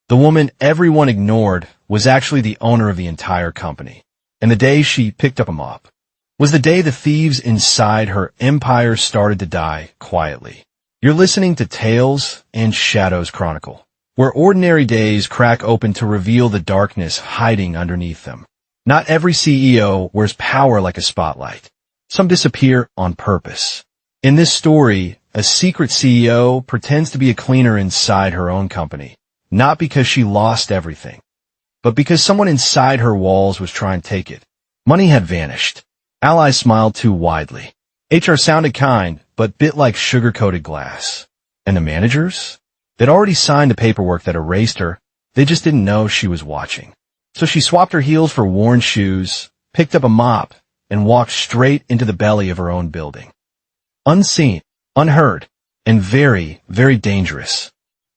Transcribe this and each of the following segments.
The woman everyone ignored was actually the owner of the entire company. And the day she picked up a mop was the day the thieves inside her empire started to die quietly. You're listening to Tales and Shadows Chronicle, where ordinary days crack open to reveal the darkness hiding underneath them. Not every CEO wears power like a spotlight. Some disappear on purpose. In this story, a secret CEO pretends to be a cleaner inside her own company, not because she lost everything, but because someone inside her walls was trying to take it. Money had vanished. Allies smiled too widely. HR sounded kind, but bit like sugar-coated glass. And the managers? They'd already signed the paperwork that erased her. They just didn't know she was watching. So she swapped her heels for worn shoes, picked up a mop, and walked straight into the belly of her own building. Unseen, unheard, and very, very dangerous.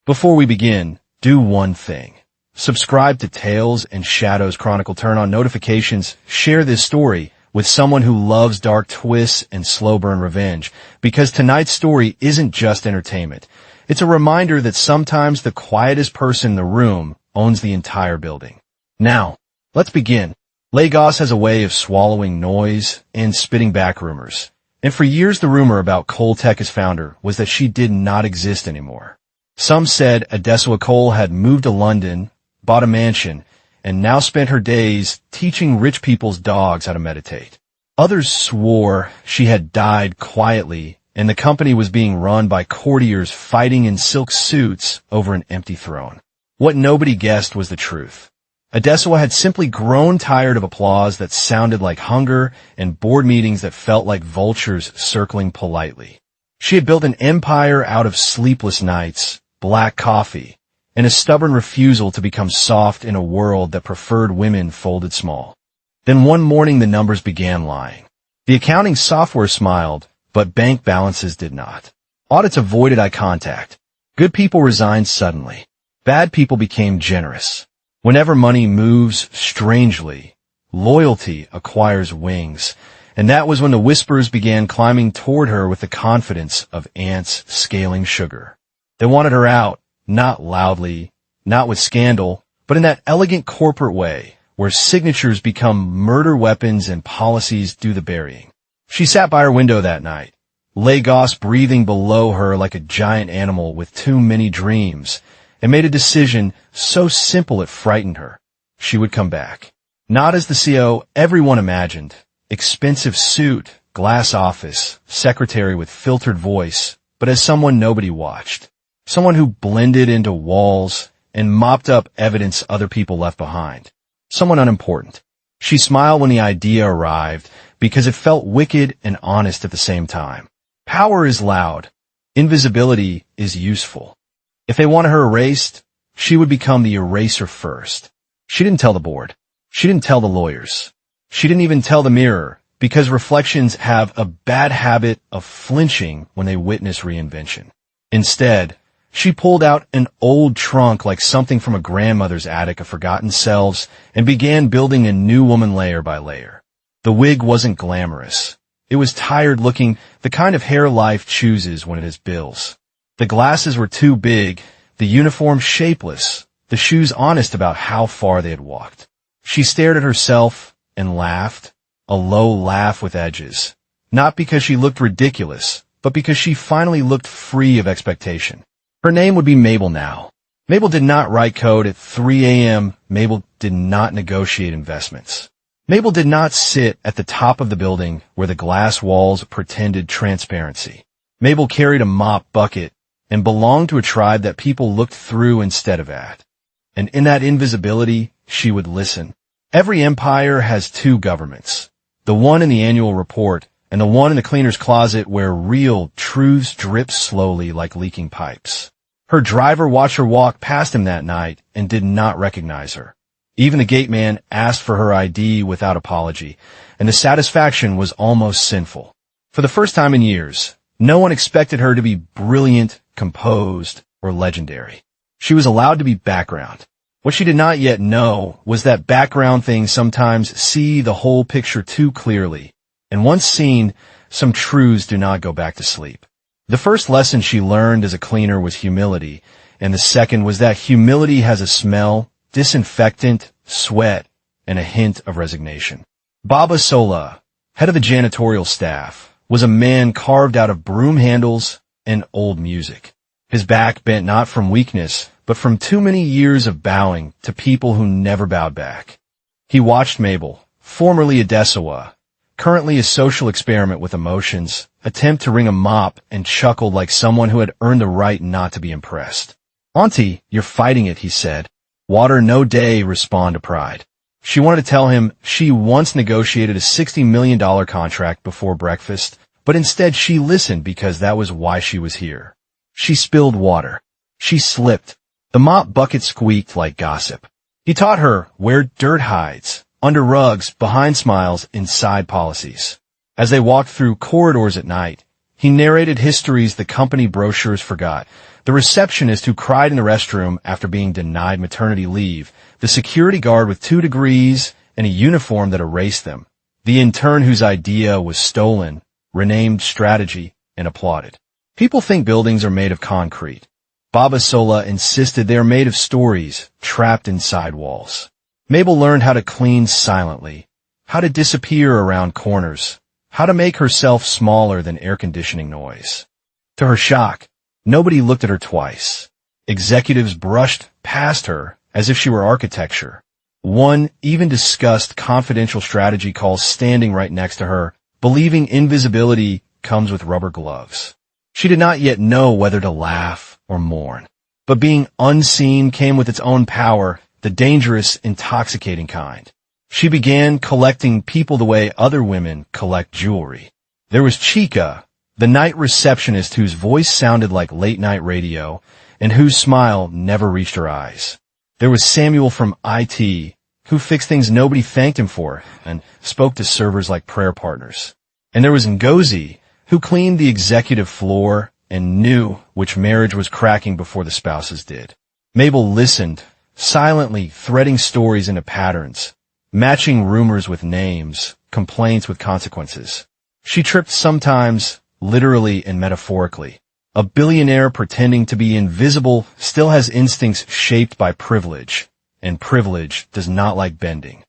Before we begin, do one thing. Subscribe to Tales and Shadows Chronicle, turn on notifications, share this story with someone who loves dark twists and slow burn revenge, because tonight's story isn't just entertainment. It's a reminder that sometimes the quietest person in the room owns the entire building. Now, let's begin. Lagos has a way of swallowing noise and spitting back rumors. And for years the rumor about Cole Tech's founder was that she did not exist anymore. Some said Adesuwa Cole had moved to London, bought a mansion, and now spent her days teaching rich people's dogs how to meditate. Others swore she had died quietly and the company was being run by courtiers fighting in silk suits over an empty throne. What nobody guessed was the truth. Adesuwa had simply grown tired of applause that sounded like hunger and board meetings that felt like vultures circling politely. She had built an empire out of sleepless nights, black coffee, and a stubborn refusal to become soft in a world that preferred women folded small. Then one morning the numbers began lying. The accounting software smiled, but bank balances did not. Audits avoided eye contact. Good people resigned suddenly. Bad people became generous. Whenever money moves strangely, loyalty acquires wings, and that was when the whispers began climbing toward her with the confidence of ants scaling sugar. They wanted her out, not loudly, not with scandal, but in that elegant corporate way where signatures become murder weapons and policies do the burying. She sat by her window that night, Lagos breathing below her like a giant animal with too many dreams, and made a decision so simple it frightened her. She would come back. Not as the CEO everyone imagined. Expensive suit, glass office, secretary with filtered voice, but as someone nobody watched. Someone who blended into walls and mopped up evidence other people left behind. Someone unimportant. She smiled when the idea arrived because it felt wicked and honest at the same time. Power is loud. Invisibility is useful. If they wanted her erased, she would become the eraser first. She didn't tell the board. She didn't tell the lawyers. She didn't even tell the mirror, because reflections have a bad habit of flinching when they witness reinvention. Instead, she pulled out an old trunk like something from a grandmother's attic of forgotten selves and began building a new woman layer by layer. The wig wasn't glamorous. It was tired looking, the kind of hair life chooses when it has bills. The glasses were too big, the uniform shapeless, the shoes honest about how far they had walked. She stared at herself and laughed, a low laugh with edges. Not because she looked ridiculous, but because she finally looked free of expectation. Her name would be Mabel now. Mabel did not write code at 3 a.m. Mabel did not negotiate investments. Mabel did not sit at the top of the building where the glass walls pretended transparency. Mabel carried a mop bucket and belonged to a tribe that people looked through instead of at. And in that invisibility, she would listen. Every empire has two governments, the one in the annual report and the one in the cleaner's closet where real truths drip slowly like leaking pipes. Her driver watched her walk past him that night and did not recognize her. Even the gate man asked for her ID without apology, and the satisfaction was almost sinful. For the first time in years, no one expected her to be brilliant, composed, or legendary. She was allowed to be background. What she did not yet know was that background things sometimes see the whole picture too clearly, and once seen, some truths do not go back to sleep. The first lesson she learned as a cleaner was humility, and the second was that humility has a smell, disinfectant, sweat, and a hint of resignation. Adesuwa, head of the janitorial staff, was a man carved out of broom handles and old music. His back bent not from weakness, but from too many years of bowing to people who never bowed back. He watched Mabel, formerly Adesuwa, currently a social experiment with emotions, attempt to wring a mop, and chuckled like someone who had earned the right not to be impressed. "Auntie, you're fighting it," he said. "Water no day," respond to pride. She wanted to tell him she once negotiated a $60 million contract before breakfast, but instead she listened because that was why she was here. She spilled water. She slipped. The mop bucket squeaked like gossip. He taught her where dirt hides, under rugs, behind smiles, inside policies. As they walked through corridors at night, he narrated histories the company brochures forgot. The receptionist who cried in the restroom after being denied maternity leave, the security guard with 2 degrees and a uniform that erased them, the intern whose idea was stolen, renamed strategy, and applauded. People think buildings are made of concrete. Adesuwa insisted they are made of stories trapped inside walls. Mabel learned how to clean silently, how to disappear around corners, how to make herself smaller than air conditioning noise. To her shock, nobody looked at her twice. Executives brushed past her as if she were architecture. One even discussed confidential strategy calls standing right next to her, believing invisibility comes with rubber gloves. She did not yet know whether to laugh or mourn. But being unseen came with its own power, the dangerous, intoxicating kind. She began collecting people the way other women collect jewelry. There was Chica, the night receptionist whose voice sounded like late-night radio and whose smile never reached her eyes. There was Samuel from IT, who fixed things nobody thanked him for and spoke to servers like prayer partners. And there was Ngozi, who cleaned the executive floor and knew which marriage was cracking before the spouses did. Mabel listened, silently threading stories into patterns, matching rumors with names, complaints with consequences. She tripped sometimes, literally and metaphorically. A billionaire pretending to be invisible still has instincts shaped by privilege, and privilege does not like bending.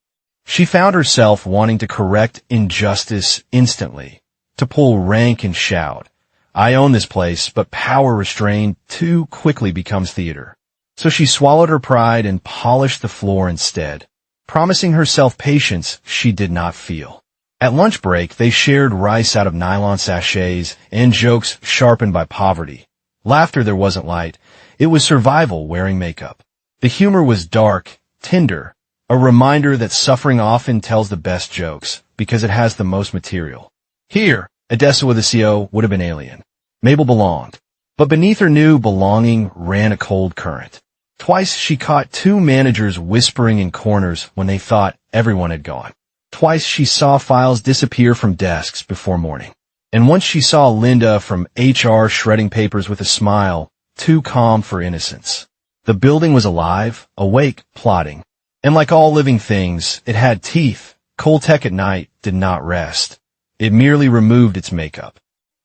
She found herself wanting to correct injustice instantly, to pull rank and shout, "I own this place," but power restrained too quickly becomes theater. So she swallowed her pride and polished the floor instead, promising herself patience she did not feel. At lunch break, they shared rice out of nylon sachets and jokes sharpened by poverty. Laughter there wasn't light. It was survival wearing makeup. The humor was dark, tender, a reminder that suffering often tells the best jokes because it has the most material. Here, Adesuwa the CEO would have been alien. Mabel belonged. But beneath her new belonging ran a cold current. Twice she caught 2 managers whispering in corners when they thought everyone had gone. Twice she saw files disappear from desks before morning. And once she saw Linda from HR shredding papers with a smile, too calm for innocence. The building was alive, awake, plotting. And like all living things, it had teeth. Coltech at night did not rest. It merely removed its makeup.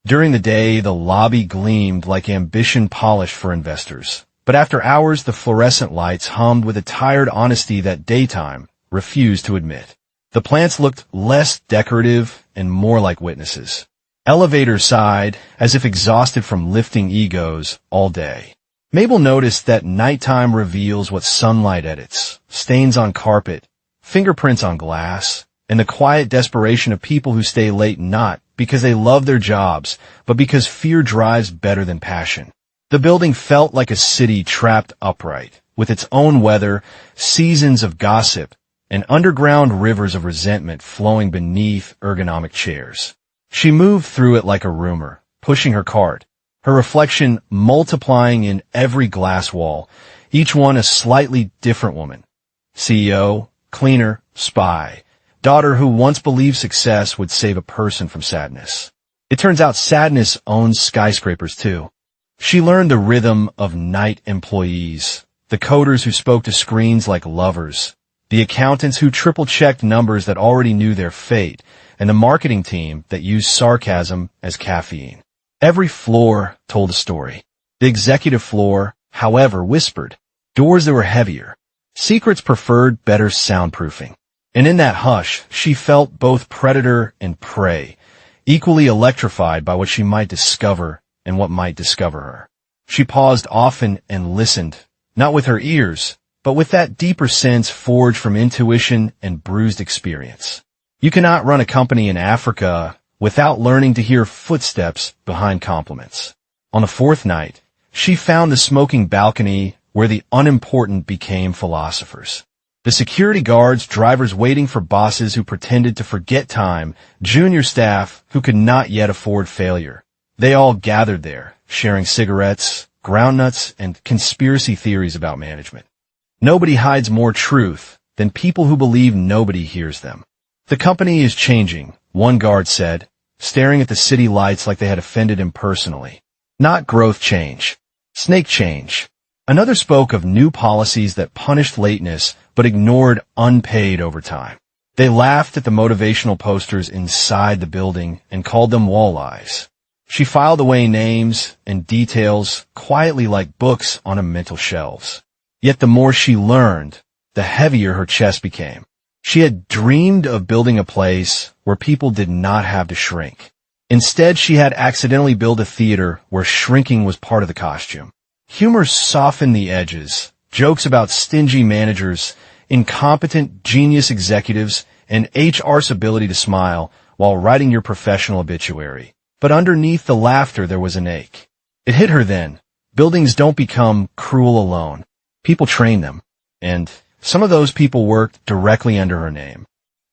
During the day, the lobby gleamed like ambition polished for investors. But after hours, the fluorescent lights hummed with a tired honesty that daytime refused to admit. The plants looked less decorative and more like witnesses. Elevators sighed, as if exhausted from lifting egos all day. Mabel noticed that nighttime reveals what sunlight edits, stains on carpet, fingerprints on glass, and the quiet desperation of people who stay late not because they love their jobs, but because fear drives better than passion. The building felt like a city trapped upright, with its own weather, seasons of gossip, and underground rivers of resentment flowing beneath ergonomic chairs. She moved through it like a rumor, pushing her cart, her reflection multiplying in every glass wall, each one a slightly different woman. CEO, cleaner, spy, daughter who once believed success would save a person from sadness. It turns out sadness owns skyscrapers too. She learned the rhythm of night employees, the coders who spoke to screens like lovers, the accountants who triple-checked numbers that already knew their fate, and the marketing team that used sarcasm as caffeine. Every floor told a story. The executive floor, however, whispered. Doors that were heavier. Secrets preferred better soundproofing. And in that hush, she felt both predator and prey, equally electrified by what she might discover and what might discover her. She paused often and listened, not with her ears, but with that deeper sense forged from intuition and bruised experience. You cannot run a company in Africa without learning to hear footsteps behind compliments. On the fourth night, she found the smoking balcony where the unimportant became philosophers. The security guards, drivers waiting for bosses who pretended to forget time, junior staff who could not yet afford failure. They all gathered there, sharing cigarettes, groundnuts, and conspiracy theories about management. Nobody hides more truth than people who believe nobody hears them. The company is changing, one guard said, staring at the city lights like they had offended him personally. Not growth change. Snake change. Another spoke of new policies that punished lateness but ignored unpaid overtime. They laughed at the motivational posters inside the building and called them walleyes. She filed away names and details quietly like books on a mental shelves. Yet the more she learned, the heavier her chest became. She had dreamed of building a place where people did not have to shrink. Instead, she had accidentally built a theater where shrinking was part of the costume. Humor softened the edges, jokes about stingy managers, incompetent genius executives, and HR's ability to smile while writing your professional obituary. But underneath the laughter there was an ache. It hit her then. Buildings don't become cruel alone. People train them. And some of those people worked directly under her name.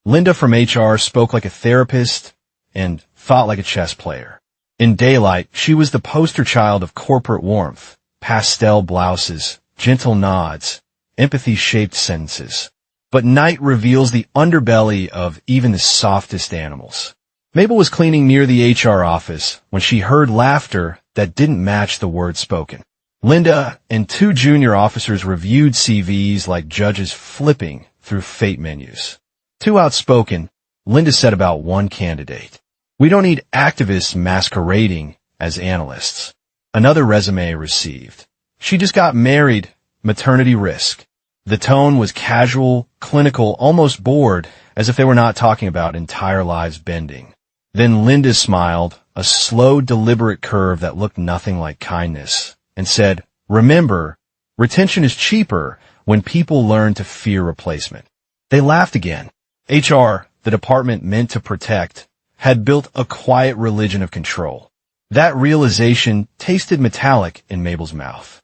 Linda from HR spoke like a therapist and thought like a chess player. In daylight, she was the poster child of corporate warmth, pastel blouses, gentle nods, empathy-shaped sentences. But night reveals the underbelly of even the softest animals. Mabel was cleaning near the HR office when she heard laughter that didn't match the words spoken. Linda and two junior officers reviewed CVs like judges flipping through fate menus. Too outspoken, Linda said about one candidate. We don't need activists masquerading as analysts. Another resume received. She just got married, maternity risk. The tone was casual, clinical, almost bored, as if they were not talking about entire lives bending. Then Linda smiled, a slow, deliberate curve that looked nothing like kindness, and said, remember, retention is cheaper when people learn to fear replacement. They laughed again. HR, the department meant to protect, had built a quiet religion of control. That realization tasted metallic in Mabel's mouth.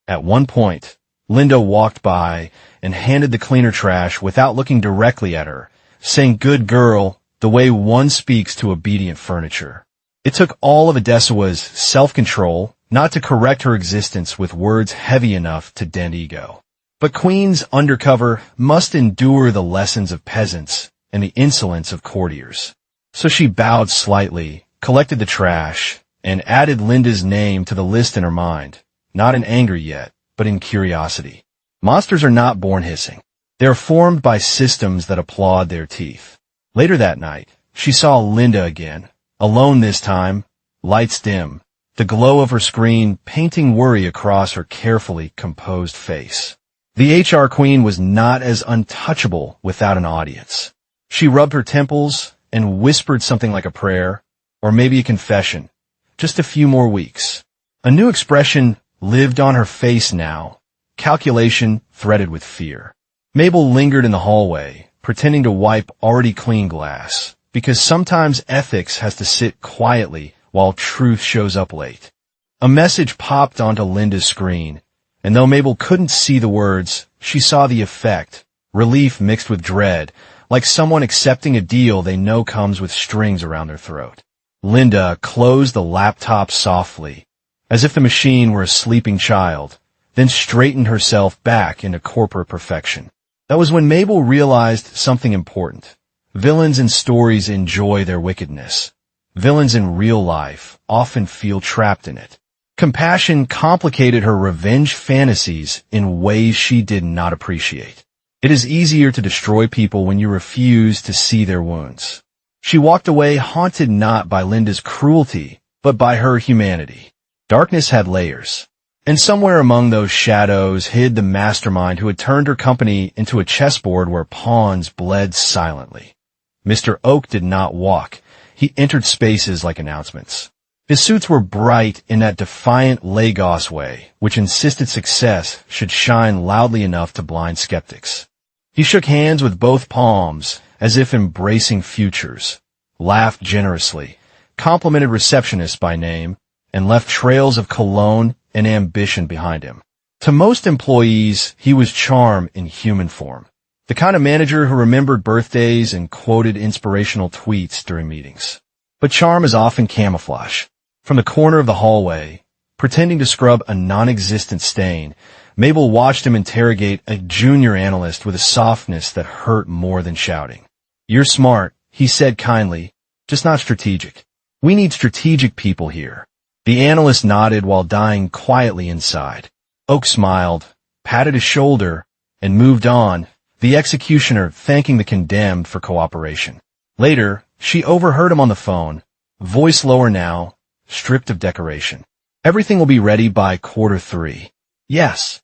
At one point, Linda walked by and handed the cleaner trash without looking directly at her, saying, good girl, the way one speaks to obedient furniture. It took all of Adesuwa's self-control not to correct her existence with words heavy enough to dent ego. But queens undercover must endure the lessons of peasants and the insolence of courtiers. So she bowed slightly, collected the trash, and added Linda's name to the list in her mind, not in anger yet, but in curiosity. Monsters are not born hissing. They are formed by systems that applaud their teeth. Later that night, she saw Linda again, alone this time, lights dim, the glow of her screen painting worry across her carefully composed face. The HR queen was not as untouchable without an audience. She rubbed her temples and whispered something like a prayer, or maybe a confession. Just a few more weeks. A new expression lived on her face now, calculation threaded with fear. Mabel lingered in the hallway, pretending to wipe already clean glass, because sometimes ethics has to sit quietly while truth shows up late. A message popped onto Linda's screen, and though Mabel couldn't see the words, she saw the effect, relief mixed with dread, like someone accepting a deal they know comes with strings around their throat. Linda closed the laptop softly, as if the machine were a sleeping child, then straightened herself back into corporate perfection. That was when Mabel realized something important. Villains in stories enjoy their wickedness. Villains in real life often feel trapped in it. Compassion complicated her revenge fantasies in ways she did not appreciate. It is easier to destroy people when you refuse to see their wounds. She walked away haunted not by Linda's cruelty, but by her humanity. Darkness had layers. And somewhere among those shadows hid the mastermind who had turned her company into a chessboard where pawns bled silently. Mr. Oak did not walk. He entered spaces like announcements. His suits were bright in that defiant Lagos way, which insisted success should shine loudly enough to blind skeptics. He shook hands with both palms, as if embracing futures, laughed generously, complimented receptionists by name, and left trails of cologne and ambition behind him. To most employees, he was charm in human form, the kind of manager who remembered birthdays and quoted inspirational tweets during meetings. But charm is often camouflage. From the corner of the hallway, pretending to scrub a non-existent stain, Mabel watched him interrogate a junior analyst with a softness that hurt more than shouting. "You're smart," he said kindly, "just not strategic. We need strategic people here." The analyst nodded while dying quietly inside. Oak smiled, patted his shoulder, and moved on, the executioner thanking the condemned for cooperation. Later, she overheard him on the phone, voice lower now, stripped of decoration. "Everything will be ready by 3:15. Yes,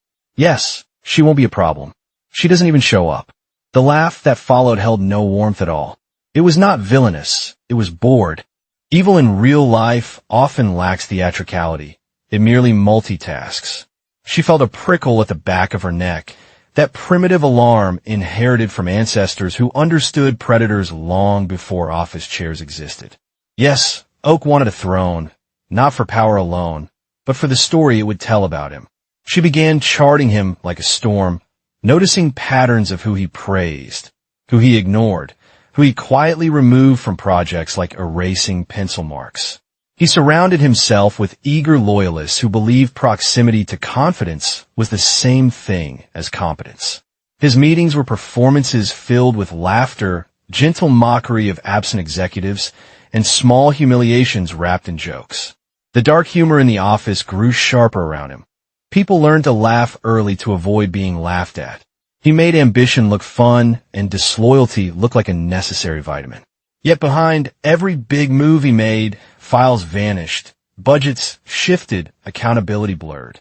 she won't be a problem. She doesn't even show up." The laugh that followed held no warmth at all. It was not villainous, it was bored. Evil in real life often lacks theatricality. It merely multitasks. She felt a prickle at the back of her neck, that primitive alarm inherited from ancestors who understood predators long before office chairs existed. Yes, Oak wanted a throne, not for power alone, but for the story it would tell about him. She began charting him like a storm, noticing patterns of who he praised, who he ignored, who he quietly removed from projects like erasing pencil marks. He surrounded himself with eager loyalists who believed proximity to confidence was the same thing as competence. His meetings were performances filled with laughter, gentle mockery of absent executives, and small humiliations wrapped in jokes. The dark humor in the office grew sharper around him. People learned to laugh early to avoid being laughed at. He made ambition look fun and disloyalty look like a necessary vitamin. Yet behind every big move he made, files vanished, budgets shifted, accountability blurred.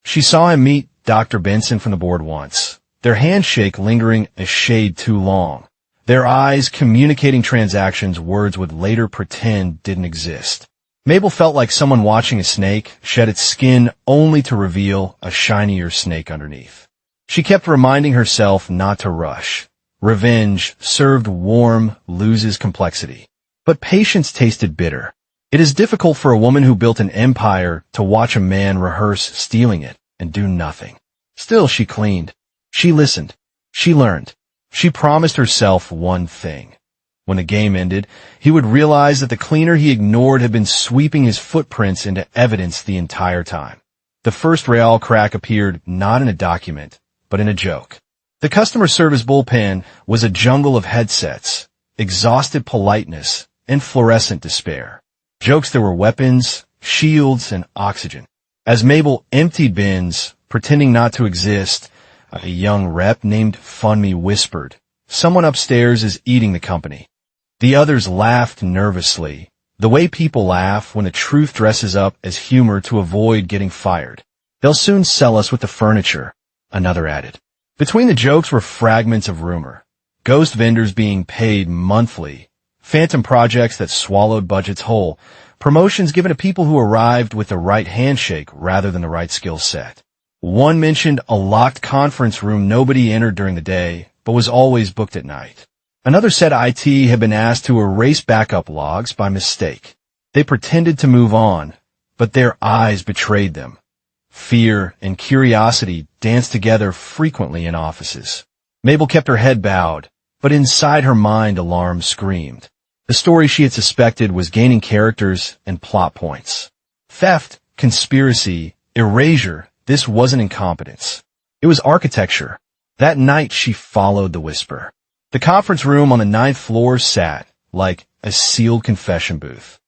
She saw him meet Dr. Benson from the board once, their handshake lingering a shade too long, their eyes communicating transactions words would later pretend didn't exist. Mabel felt like someone watching a snake shed its skin only to reveal a shinier snake underneath. She kept reminding herself not to rush. Revenge, served warm, loses complexity. But patience tasted bitter. It is difficult for a woman who built an empire to watch a man rehearse stealing it and do nothing. Still, she cleaned. She listened. She learned. She promised herself one thing. When the game ended, he would realize that the cleaner he ignored had been sweeping his footprints into evidence the entire time. The first real crack appeared not in a document, but in a joke. The customer service bullpen was a jungle of headsets, exhausted politeness, and fluorescent despair. Jokes that were weapons, shields, and oxygen. As Mabel emptied bins, pretending not to exist, a young rep named Funme whispered, "Someone upstairs is eating the company." The others laughed nervously, the way people laugh when the truth dresses up as humor to avoid getting fired. "They'll soon sell us with the furniture," another added. Between the jokes were fragments of rumor, ghost vendors being paid monthly, phantom projects that swallowed budgets whole, promotions given to people who arrived with the right handshake rather than the right skill set. One mentioned a locked conference room nobody entered during the day, but was always booked at night. Another said IT had been asked to erase backup logs by mistake. They pretended to move on, but their eyes betrayed them. Fear and curiosity danced together frequently in offices. Mabel kept her head bowed, but inside her mind alarm screamed. The story she had suspected was gaining characters and plot points. Theft, conspiracy, erasure, this wasn't incompetence. It was architecture. That night she followed the whisper. The conference room on the 9th floor sat like a sealed confession booth.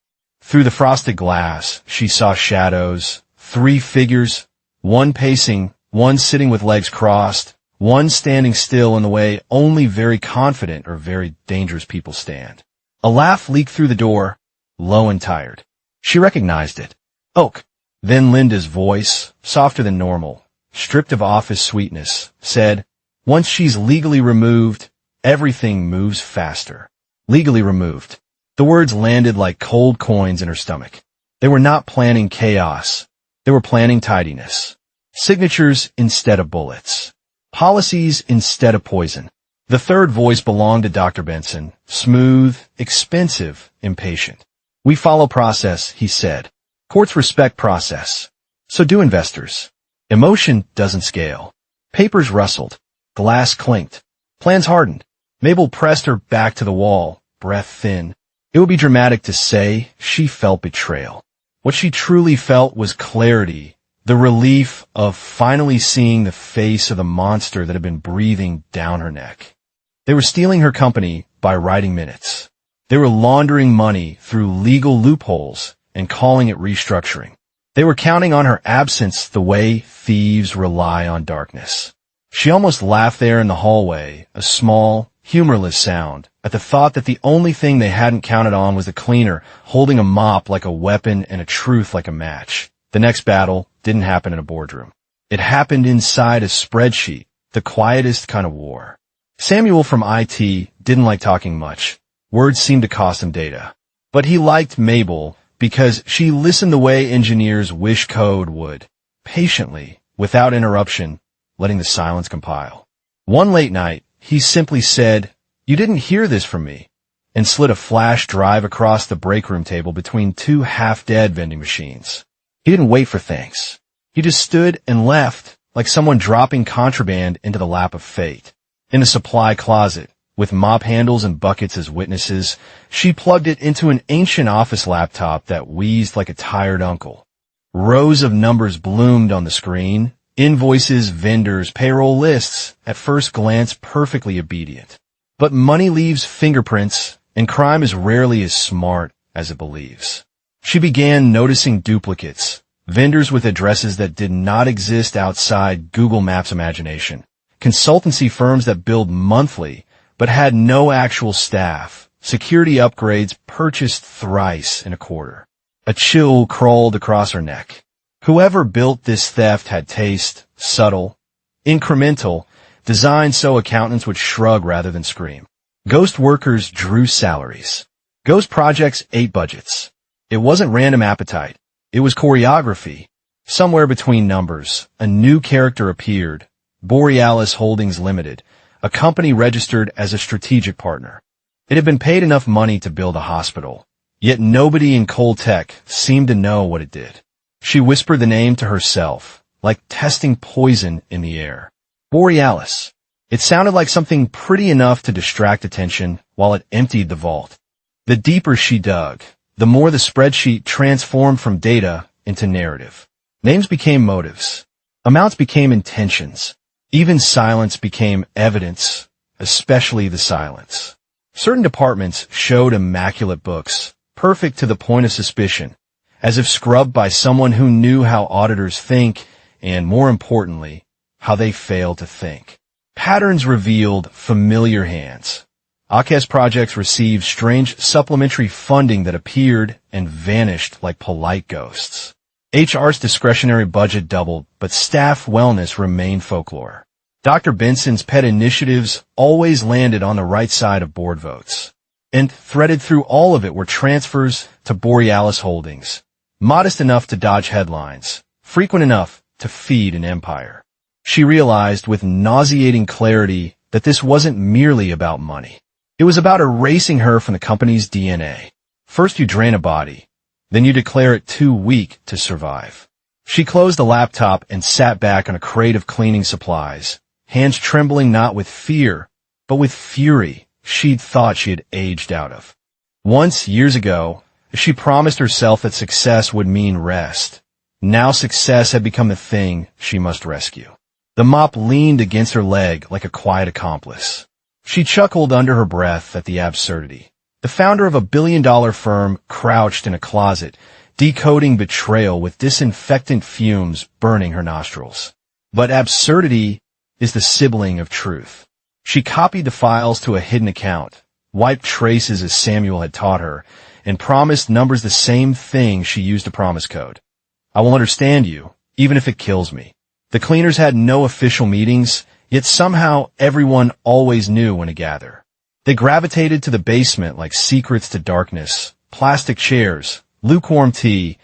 Through the frosted glass, she saw shadows, 3 figures, one pacing, one sitting with legs crossed, one standing still in the way only very confident or very dangerous people stand. A laugh leaked through the door, low and tired. She recognized it. Oak. Then Linda's voice, softer than normal, stripped of office sweetness, said, "Once she's legally removed, everything moves faster." Legally removed. The words landed like cold coins in her stomach. They were not planning chaos. They were planning tidiness. Signatures instead of bullets. Policies instead of poison. The third voice belonged to Dr. Benson, smooth, expensive, impatient. "We follow process," he said. "Courts respect process. So do investors. Emotion doesn't scale." Papers rustled. Glass clinked. Plans hardened. Mabel pressed her back to the wall, breath thin. It would be dramatic to say she felt betrayal. What she truly felt was clarity, the relief of finally seeing the face of the monster that had been breathing down her neck. They were stealing her company by writing minutes. They were laundering money through legal loopholes and calling it restructuring. They were counting on her absence the way thieves rely on darkness. She almost laughed there in the hallway, a small, humorless sound, at the thought that the only thing they hadn't counted on was the cleaner holding a mop like a weapon and a truth like a match. The next battle didn't happen in a boardroom. It happened inside a spreadsheet, the quietest kind of war. Samuel from IT didn't like talking much. Words seemed to cost him data. But he liked Mabel because she listened the way engineers wish code would, patiently, without interruption, letting the silence compile. One late night, he simply said, "You didn't hear this from me," and slid a flash drive across the break room table between two half-dead vending machines. He didn't wait for thanks. He just stood and left, like someone dropping contraband into the lap of fate. In a supply closet, with mop handles and buckets as witnesses, she plugged it into an ancient office laptop that wheezed like a tired uncle. Rows of numbers bloomed on the screen, invoices, vendors, payroll lists, at first glance perfectly obedient. But money leaves fingerprints, and crime is rarely as smart as it believes. She began noticing duplicates, vendors with addresses that did not exist outside Google Maps imagination, consultancy firms that billed monthly but had no actual staff, security upgrades purchased thrice in a quarter. A chill crawled across her neck. Whoever built this theft had taste, subtle, incremental, designed so accountants would shrug rather than scream. Ghost workers drew salaries. Ghost projects ate budgets. It wasn't random appetite. It was choreography. Somewhere between numbers, a new character appeared, Borealis Holdings Limited, a company registered as a strategic partner. It had been paid enough money to build a hospital, yet nobody in Cole Tech seemed to know what it did. She whispered the name to herself, like testing poison in the air. Borealis. It sounded like something pretty enough to distract attention while it emptied the vault. The deeper she dug, the more the spreadsheet transformed from data into narrative. Names became motives. Amounts became intentions. Even silence became evidence, especially the silence. Certain departments showed immaculate books, perfect to the point of suspicion, as if scrubbed by someone who knew how auditors think and, more importantly, how they fail to think. Patterns revealed familiar hands. AKES projects received strange supplementary funding that appeared and vanished like polite ghosts. HR's discretionary budget doubled, but staff wellness remained folklore. Dr. Benson's pet initiatives always landed on the right side of board votes. And threaded through all of it were transfers to Borealis Holdings, modest enough to dodge headlines, frequent enough to feed an empire. She realized with nauseating clarity that this wasn't merely about money. It was about erasing her from the company's DNA. First you drain a body, then you declare it too weak to survive. She closed the laptop and sat back on a crate of cleaning supplies, hands trembling not with fear, but with fury she'd thought she had aged out of. Once, years ago, she promised herself that success would mean rest. Now success had become the thing she must rescue. The mop leaned against her leg like a quiet accomplice. She chuckled under her breath at the absurdity. The founder of a billion-dollar firm crouched in a closet, decoding betrayal with disinfectant fumes burning her nostrils. But absurdity is the sibling of truth. She copied the files to a hidden account, wiped traces as Samuel had taught her, and promised numbers the same thing she used to promise code. I will understand you, even if it kills me. The cleaners had no official meetings, yet somehow everyone always knew when to gather. They gravitated to the basement like secrets to darkness, plastic chairs, lukewarm tea,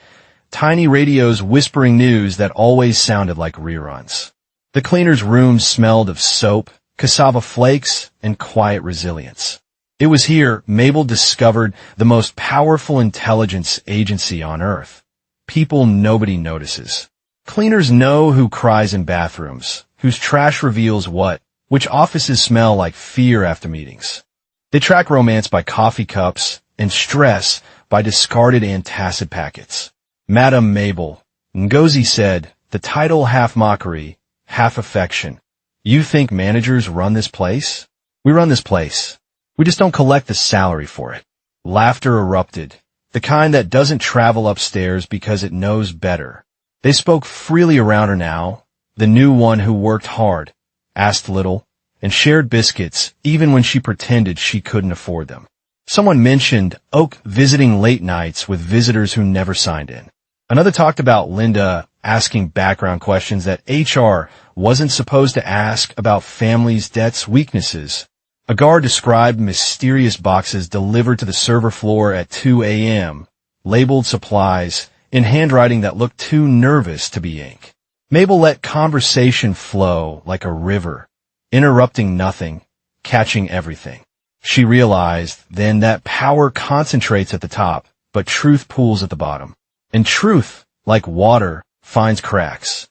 tiny radios whispering news that always sounded like reruns. The cleaners' rooms smelled of soap, cassava flakes, and quiet resilience. It was here Mabel discovered the most powerful intelligence agency on Earth. People nobody notices. Cleaners know who cries in bathrooms, whose trash reveals what, which offices smell like fear after meetings. They track romance by coffee cups and stress by discarded antacid packets. Madame Mabel, Ngozi said, the title half mockery, half affection. You think managers run this place? We run this place. We just don't collect the salary for it. Laughter erupted, the kind that doesn't travel upstairs because it knows better. They spoke freely around her now, the new one who worked hard, asked little, and shared biscuits even when she pretended she couldn't afford them. Someone mentioned Oak visiting late nights with visitors who never signed in. Another talked about Linda asking background questions that HR wasn't supposed to ask about families' debts, weaknesses. A guard described mysterious boxes delivered to the server floor at 2 a.m., labeled supplies, in handwriting that looked too nervous to be ink. Mabel let conversation flow like a river, interrupting nothing, catching everything. She realized then that power concentrates at the top, but truth pools at the bottom. And truth, like water, finds cracks.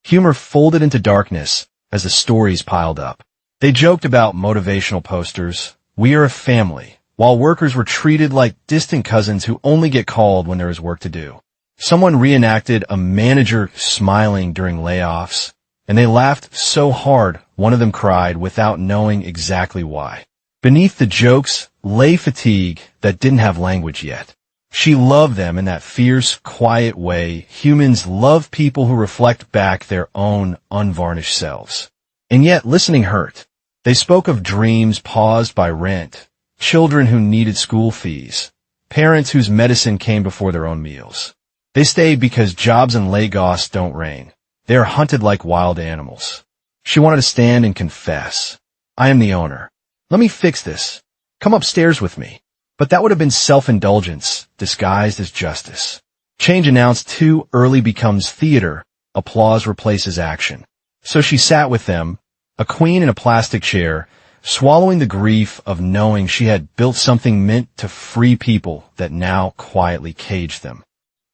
Humor folded into darkness as the stories piled up. They joked about motivational posters, "We are a family," while workers were treated like distant cousins who only get called when there is work to do. Someone reenacted a manager smiling during layoffs, and they laughed so hard one of them cried without knowing exactly why. Beneath the jokes lay fatigue that didn't have language yet. She loved them in that fierce, quiet way humans love people who reflect back their own unvarnished selves. And yet listening hurt. They spoke of dreams paused by rent, children who needed school fees, parents whose medicine came before their own meals. They stayed because jobs in Lagos don't rain. They are hunted like wild animals. She wanted to stand and confess. I am the owner. Let me fix this. Come upstairs with me. But that would have been self-indulgence, disguised as justice. Change announced too early becomes theater. Applause replaces action. So she sat with them, a queen in a plastic chair, swallowing the grief of knowing she had built something meant to free people that now quietly caged them.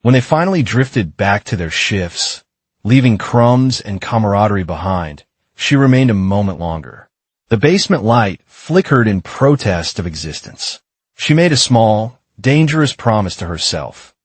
When they finally drifted back to their shifts, leaving crumbs and camaraderie behind, she remained a moment longer. The basement light flickered in protest of existence. She made a small, dangerous promise to herself.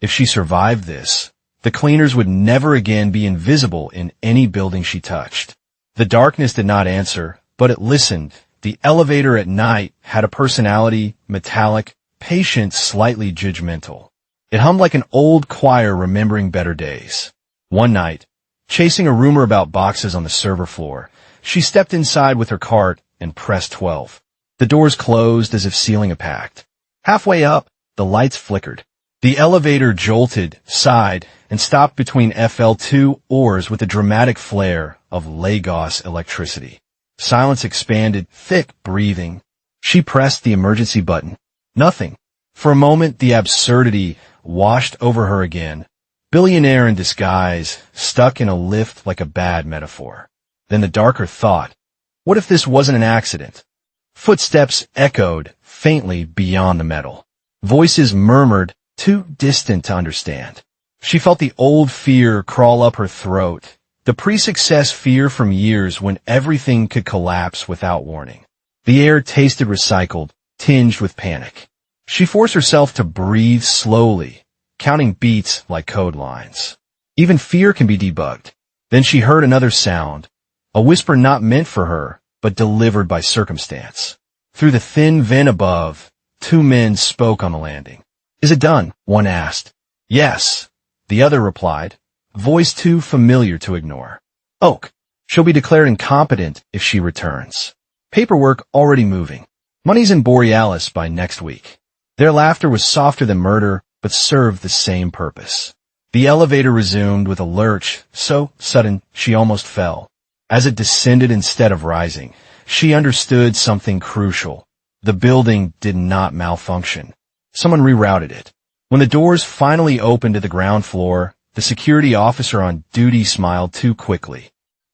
If she survived this, the cleaners would never again be invisible in any building she touched. The darkness did not answer, but it listened. The elevator at night had a personality, metallic, patient, slightly judgmental. It hummed like an old choir remembering better days. One night, chasing a rumor about boxes on the server floor, she stepped inside with her cart and pressed 12. The doors closed as if sealing a pact. Halfway up, the lights flickered. The elevator jolted, sighed, and stopped between FL2 oars with a dramatic flare of Lagos electricity. Silence expanded, thick breathing. She pressed the emergency button. Nothing. For a moment, the absurdity washed over her again. Billionaire in disguise, stuck in a lift like a bad metaphor. Then the darker thought, what if this wasn't an accident? Footsteps echoed faintly beyond the metal. Voices murmured, too distant to understand. She felt the old fear crawl up her throat, the pre-success fear from years when everything could collapse without warning. The air tasted recycled, tinged with panic. She forced herself to breathe slowly, counting beats like code lines. Even fear can be debugged. Then she heard another sound, a whisper not meant for her, but delivered by circumstance. Through the thin vent above, two men spoke on the landing. Is it done? One asked. Yes, the other replied, voice too familiar to ignore. Oak, she'll be declared incompetent if she returns. Paperwork already moving. Money's in Borealis by next week. Their laughter was softer than murder, but served the same purpose. The elevator resumed with a lurch so sudden she almost fell. As it descended instead of rising, she understood something crucial. The building did not malfunction. Someone rerouted it. When the doors finally opened to the ground floor, the security officer on duty smiled too quickly.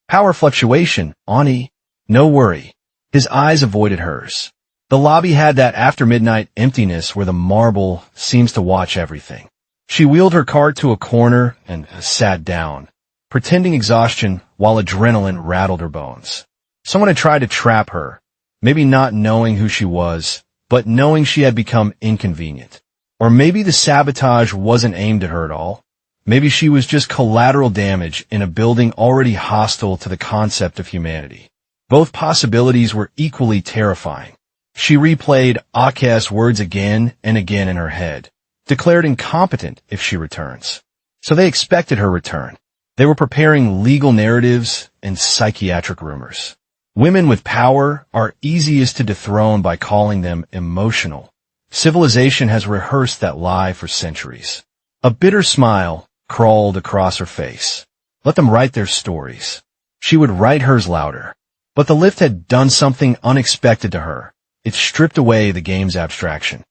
Power fluctuation, Ani. No worry. His eyes avoided hers. The lobby had that after-midnight emptiness where the marble seems to watch everything. She wheeled her cart to a corner and sat down, pretending exhaustion while adrenaline rattled her bones. Someone had tried to trap her, maybe not knowing who she was, but knowing she had become inconvenient. Or maybe the sabotage wasn't aimed at her at all. Maybe she was just collateral damage in a building already hostile to the concept of humanity. Both possibilities were equally terrifying. She replayed Aka's words again and again in her head, declared incompetent if she returns. So they expected her return. They were preparing legal narratives and psychiatric rumors. Women with power are easiest to dethrone by calling them emotional. Civilization has rehearsed that lie for centuries. A bitter smile crawled across her face. Let them write their stories. She would write hers louder. But the lift had done something unexpected to her. It stripped away the game's abstraction.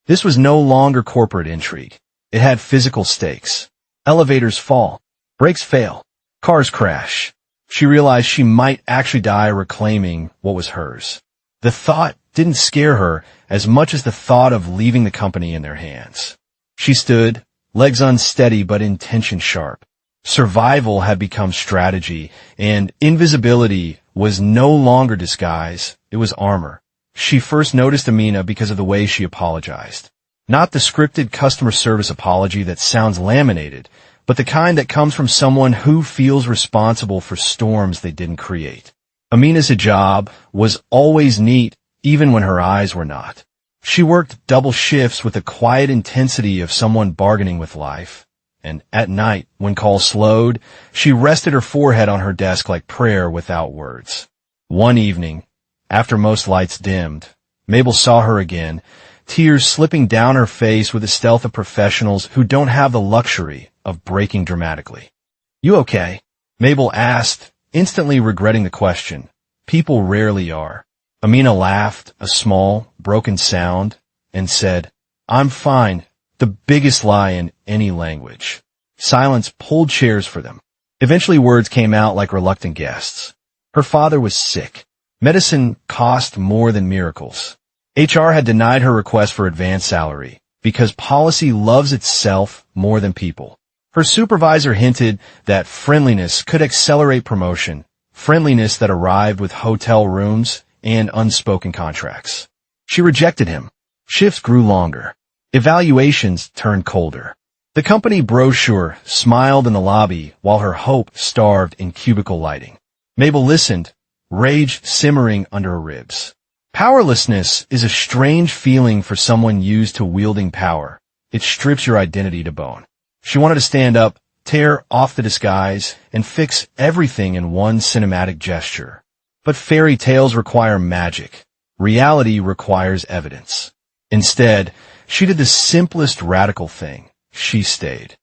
This was no longer corporate intrigue. It had physical stakes. Elevators fall. Brakes fail. Cars crash. She realized she might actually die reclaiming what was hers. The thought didn't scare her as much as the thought of leaving the company in their hands. She stood, legs unsteady but intention sharp. Survival had become strategy, and invisibility was no longer disguise, it was armor. She first noticed Amina because of the way she apologized. Not the scripted customer service apology that sounds laminated, but the kind that comes from someone who feels responsible for storms they didn't create. Amina's hijab was always neat, even when her eyes were not. She worked double shifts with the quiet intensity of someone bargaining with life. And at night, when calls slowed, she rested her forehead on her desk like prayer without words. One evening, after most lights dimmed, Mabel saw her again, tears slipping down her face with the stealth of professionals who don't have the luxury of breaking dramatically. "You okay?" Mabel asked, instantly regretting the question. People rarely are. Amina laughed, a small, broken sound, and said, "I'm fine," the biggest lie in any language. Silence pulled chairs for them. Eventually words came out like reluctant guests. Her father was sick. Medicine cost more than miracles. HR had denied her request for advance salary because policy loves itself more than people. Her supervisor hinted that friendliness could accelerate promotion, friendliness that arrived with hotel rooms and unspoken contracts. She rejected him. Shifts grew longer. Evaluations turned colder. The company brochure smiled in the lobby while her hope starved in cubicle lighting. Mabel listened, rage simmering under her ribs. Powerlessness is a strange feeling for someone used to wielding power. It strips your identity to bone. She wanted to stand up, tear off the disguise, and fix everything in one cinematic gesture. But fairy tales require magic. Reality requires evidence. Instead, she did the simplest radical thing. She stayed.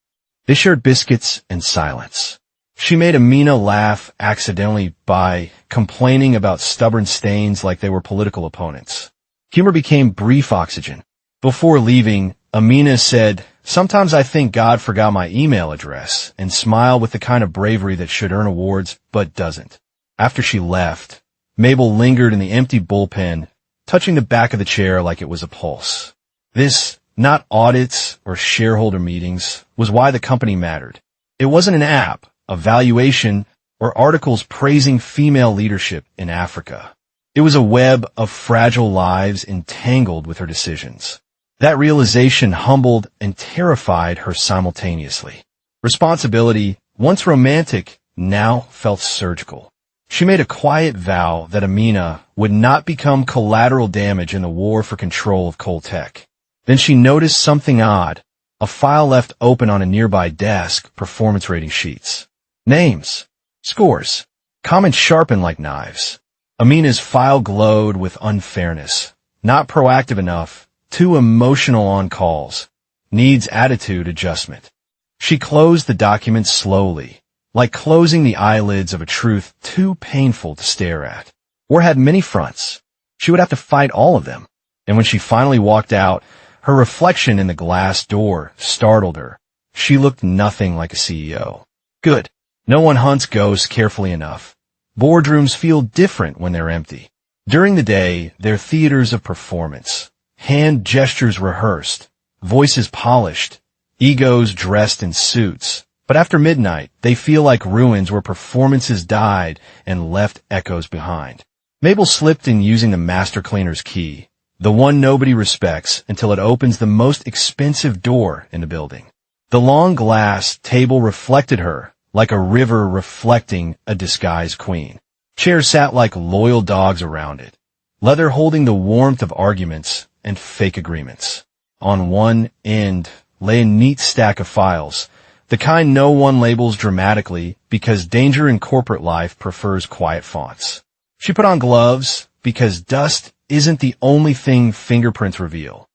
They shared biscuits and silence. She made Amina laugh accidentally by complaining about stubborn stains like they were political opponents. Humor became brief oxygen. Before leaving, Amina said, "Sometimes I think God forgot my email address," and smiled with the kind of bravery that should earn awards but doesn't. After she left, Mabel lingered in the empty bullpen, touching the back of the chair like it was a pulse. This, not audits or shareholder meetings, was why the company mattered. It wasn't an app, a valuation, or articles praising female leadership in Africa. It was a web of fragile lives entangled with her decisions. That realization humbled and terrified her simultaneously. Responsibility, once romantic, now felt surgical. She made a quiet vow that Amina would not become collateral damage in the war for control of Cole Tech. Then she noticed something odd, a file left open on a nearby desk, performance rating sheets. Names, scores, comments sharpened like knives. Amina's file glowed with unfairness. Not proactive enough, too emotional on calls. Needs attitude adjustment. She closed the document slowly, like closing the eyelids of a truth too painful to stare at. War had many fronts. She would have to fight all of them. And when she finally walked out, her reflection in the glass door startled her. She looked nothing like a CEO. Good. No one hunts ghosts carefully enough. Boardrooms feel different when they're empty. During the day, they're theaters of performance. Hand gestures rehearsed, voices polished, egos dressed in suits. But after midnight, they feel like ruins where performances died and left echoes behind. Mabel slipped in using the master cleaner's key, the one nobody respects until it opens the most expensive door in the building. The long glass table reflected her, like a river reflecting a disguised queen. Chairs sat like loyal dogs around it, leather holding the warmth of arguments and fake agreements. On one end lay a neat stack of files, the kind no one labels dramatically because danger in corporate life prefers quiet fonts. She put on gloves because dust isn't the only thing fingerprints reveal.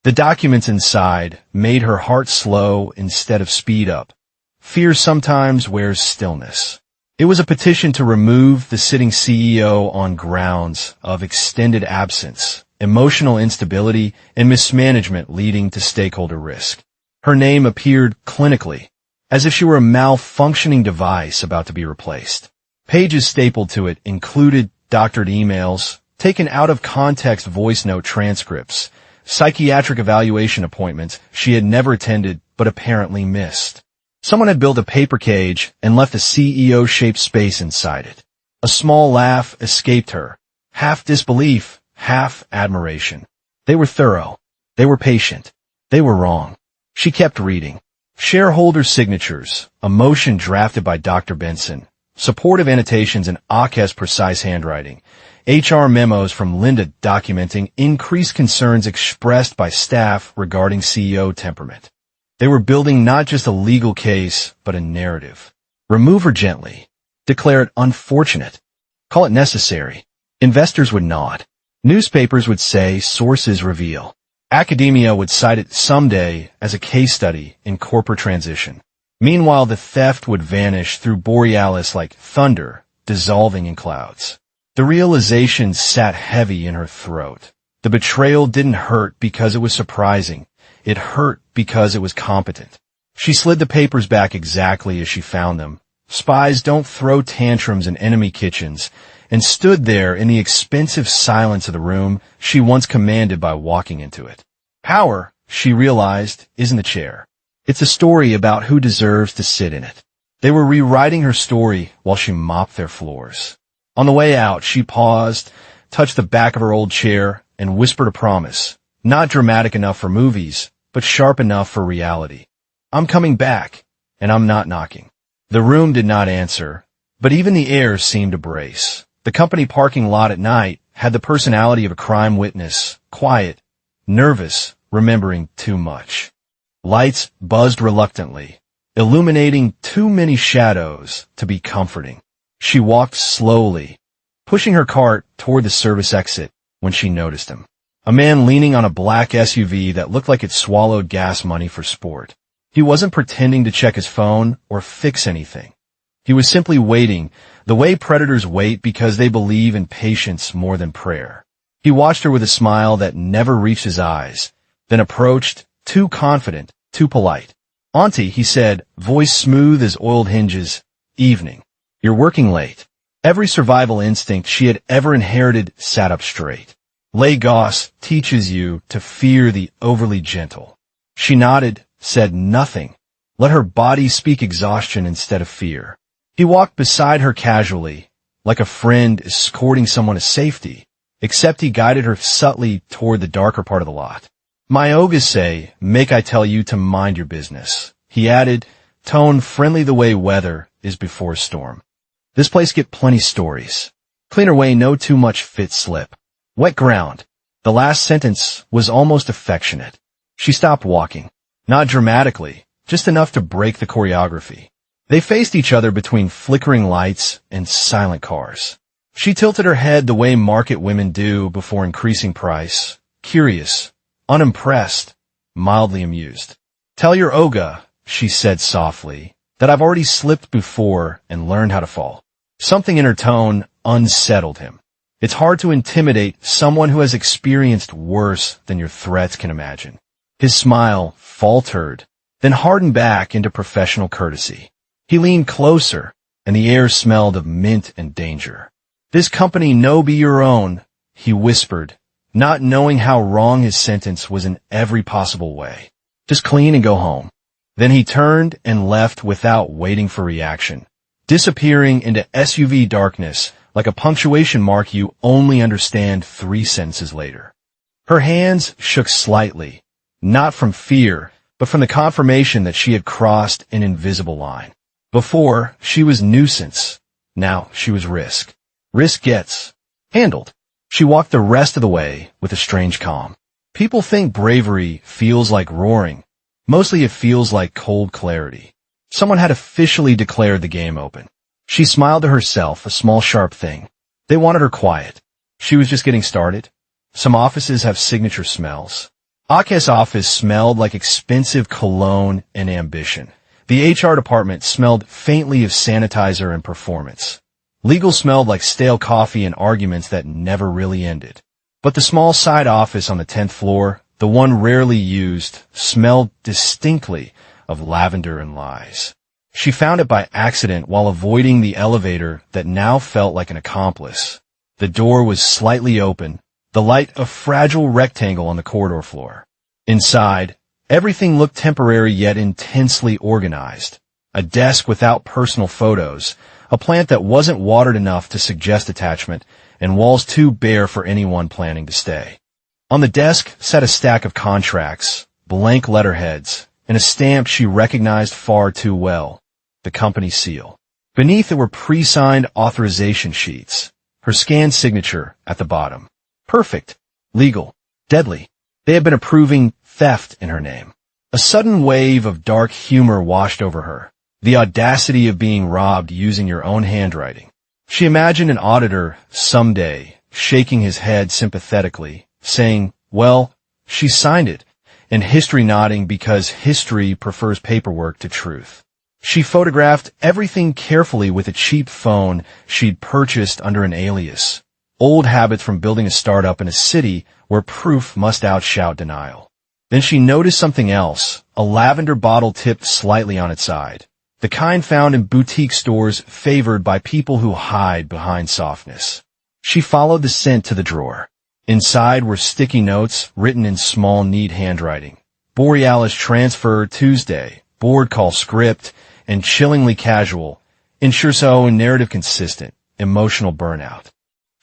The documents inside made her heart slow instead of speed up. Fear sometimes wears stillness. It was a petition to remove the sitting CEO on grounds of extended absence, emotional instability, and mismanagement leading to stakeholder risk. Her name appeared clinically, as if she were a malfunctioning device about to be replaced. Pages stapled to it included doctored emails, taken out of context voice note transcripts, psychiatric evaluation appointments she had never attended but apparently missed. Someone had built a paper cage and left a CEO-shaped space inside it. A small laugh escaped her, half disbelief, half admiration. They were thorough. They were patient. They were wrong. She kept reading. Shareholder signatures, a motion drafted by Dr. Benson, supportive annotations in Ake's precise handwriting, HR memos from Linda documenting increased concerns expressed by staff regarding CEO temperament. They were building not just a legal case, but a narrative. Remove her gently. Declare it unfortunate. Call it necessary. Investors would nod. Newspapers would say sources reveal. Academia would cite it someday as a case study in corporate transition. Meanwhile, the theft would vanish through Borealis like thunder, dissolving in clouds. The realization sat heavy in her throat. The betrayal didn't hurt because it was surprising. It hurt because it was competent. She slid the papers back exactly as she found them. Spies don't throw tantrums in enemy kitchens, and stood there in the expensive silence of the room she once commanded by walking into it. Power, she realized, isn't a chair. It's a story about who deserves to sit in it. They were rewriting her story while she mopped their floors. On the way out, she paused, touched the back of her old chair, and whispered a promise. Not dramatic enough for movies, but sharp enough for reality. I'm coming back, and I'm not knocking. The room did not answer, but even the air seemed to brace. The company parking lot at night had the personality of a crime witness, quiet, nervous, remembering too much. Lights buzzed reluctantly, illuminating too many shadows to be comforting. She walked slowly, pushing her cart toward the service exit when she noticed him. A man leaning on a black SUV that looked like it swallowed gas money for sport. He wasn't pretending to check his phone or fix anything. He was simply waiting, the way predators wait because they believe in patience more than prayer. He watched her with a smile that never reached his eyes, then approached, too confident, too polite. "Auntie," he said, voice smooth as oiled hinges. "Evening. You're working late." Every survival instinct she had ever inherited sat up straight. Lagos teaches you to fear the overly gentle. She nodded, said nothing, let her body speak exhaustion instead of fear. He walked beside her casually, like a friend escorting someone to safety, except he guided her subtly toward the darker part of the lot. "My ogas say, make I tell you to mind your business," he added, tone friendly the way weather is before a storm. "This place get plenty stories. Cleaner way no too much fit slip. Wet ground." The last sentence was almost affectionate. She stopped walking. Not dramatically, just enough to break the choreography. They faced each other between flickering lights and silent cars. She tilted her head the way market women do before increasing price, curious, unimpressed, mildly amused. "Tell your Oga," she said softly, that I've already slipped before and learned how to fall. Something in her tone unsettled him. It's hard to intimidate someone who has experienced worse than your threats can imagine. His smile faltered, then hardened back into professional courtesy. He leaned closer, and the air smelled of mint and danger. "This company no be your own," he whispered, not knowing how wrong his sentence was in every possible way. "Just clean and go home." Then he turned and left without waiting for reaction, disappearing into SUV darkness like a punctuation mark you only understand 3 sentences later. Her hands shook slightly, not from fear, but from the confirmation that she had crossed an invisible line. Before, she was nuisance. Now she was risk. Risk gets handled. She walked the rest of the way with a strange calm. People think bravery feels like roaring. Mostly it feels like cold clarity. Someone had officially declared the game open. She smiled to herself, a small sharp thing. They wanted her quiet. She was just getting started. Some offices have signature smells. Ake's office smelled like expensive cologne and ambition. The HR department smelled faintly of sanitizer and performance. Legal smelled like stale coffee and arguments that never really ended. But the small side office on the 10th floor, the one rarely used, smelled distinctly of lavender and lies. She found it by accident while avoiding the elevator that now felt like an accomplice. The door was slightly open, the light a fragile rectangle on the corridor floor. Inside, everything looked temporary yet intensely organized. A desk without personal photos, a plant that wasn't watered enough to suggest attachment, and walls too bare for anyone planning to stay. On the desk sat a stack of contracts, blank letterheads, and a stamp she recognized far too well, the company seal. Beneath it were pre-signed authorization sheets, her scanned signature at the bottom. Perfect, legal, deadly. They had been approving theft in her name. A sudden wave of dark humor washed over her, the audacity of being robbed using your own handwriting. She imagined an auditor, someday, shaking his head sympathetically, saying, "Well, she signed it," and history nodding because history prefers paperwork to truth. She photographed everything carefully with a cheap phone she'd purchased under an alias. Old habits from building a startup in a city where proof must outshout denial. Then she noticed something else, a lavender bottle tipped slightly on its side. The kind found in boutique stores favored by people who hide behind softness. She followed the scent to the drawer. Inside were sticky notes written in small, neat handwriting. Borealis transfer Tuesday, board call script, and chillingly casual, ensure so narrative consistent, emotional burnout.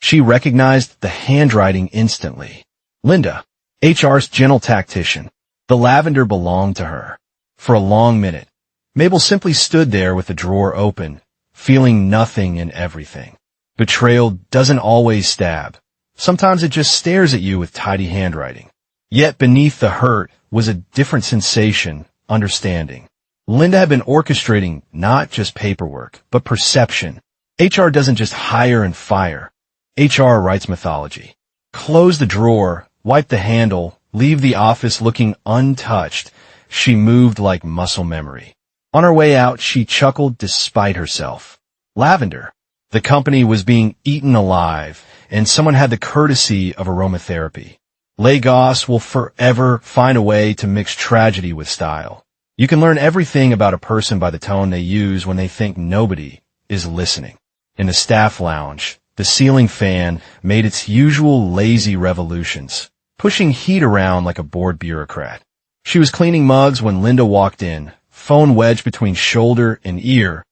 She recognized the handwriting instantly. Linda, HR's gentle tactician. The lavender belonged to her. For a long minute, Mabel simply stood there with the drawer open, feeling nothing and everything. Betrayal doesn't always stab. Sometimes it just stares at you with tidy handwriting. Yet beneath the hurt was a different sensation, understanding. Linda had been orchestrating not just paperwork, but perception. HR doesn't just hire and fire. HR writes mythology. Close the drawer, wipe the handle, leave the office looking untouched. She moved like muscle memory. On her way out, she chuckled despite herself. Lavender. The company was being eaten alive, and someone had the courtesy of aromatherapy. Lagos will forever find a way to mix tragedy with style. You can learn everything about a person by the tone they use when they think nobody is listening. In the staff lounge, the ceiling fan made its usual lazy revolutions, pushing heat around like a bored bureaucrat. She was cleaning mugs when Linda walked in, phone wedged between shoulder and ear,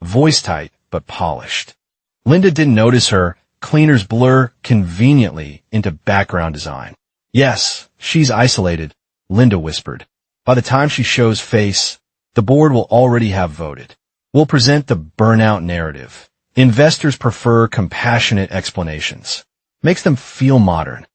voice tight but polished. Linda didn't notice her, cleaners blur conveniently into background design. "Yes, she's isolated," Linda whispered. "By the time she shows face, the board will already have voted. We'll present the burnout narrative. Investors prefer compassionate explanations. Makes them feel modern."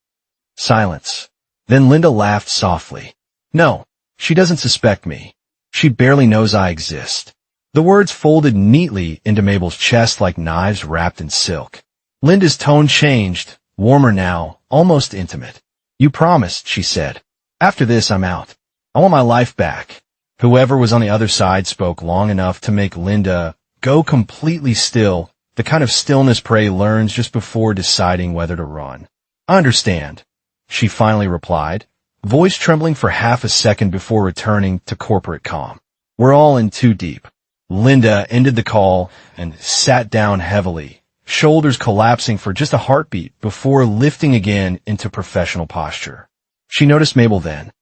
Silence. Then Linda laughed softly. "No, she doesn't suspect me. She barely knows I exist." The words folded neatly into Mabel's chest like knives wrapped in silk. Linda's tone changed, warmer now, almost intimate. "You promised," she said. "After this, I'm out. I want my life back." Whoever was on the other side spoke long enough to make Linda go completely still, the kind of stillness prey learns just before deciding whether to run. "I understand," she finally replied, voice trembling for half a second before returning to corporate calm. "We're all in too deep." Linda ended the call and sat down heavily, shoulders collapsing for just a heartbeat before lifting again into professional posture. She noticed Mabel then.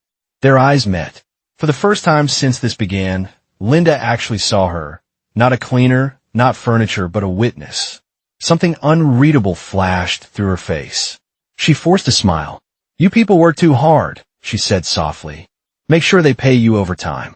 Their eyes met. For the first time since this began, Linda actually saw her. Not a cleaner, not furniture, but a witness. Something unreadable flashed through her face. She forced a smile. "You people work too hard," she said softly. "Make sure they pay you overtime."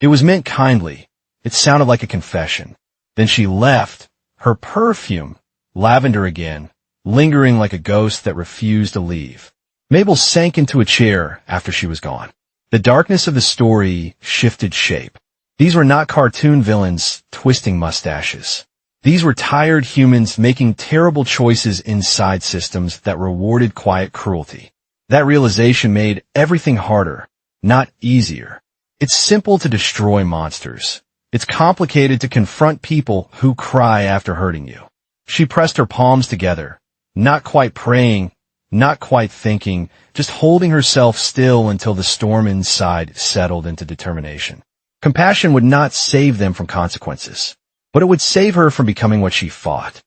It was meant kindly. It sounded like a confession. Then she left, her perfume, lavender again, lingering like a ghost that refused to leave. Mabel sank into a chair after she was gone. The darkness of the story shifted shape. These were not cartoon villains twisting mustaches. These were tired humans making terrible choices inside systems that rewarded quiet cruelty. That realization made everything harder, not easier. It's simple to destroy monsters. It's complicated to confront people who cry after hurting you. She pressed her palms together, not quite praying, not quite thinking, just holding herself still until the storm inside settled into determination. Compassion would not save them from consequences, but it would save her from becoming what she fought.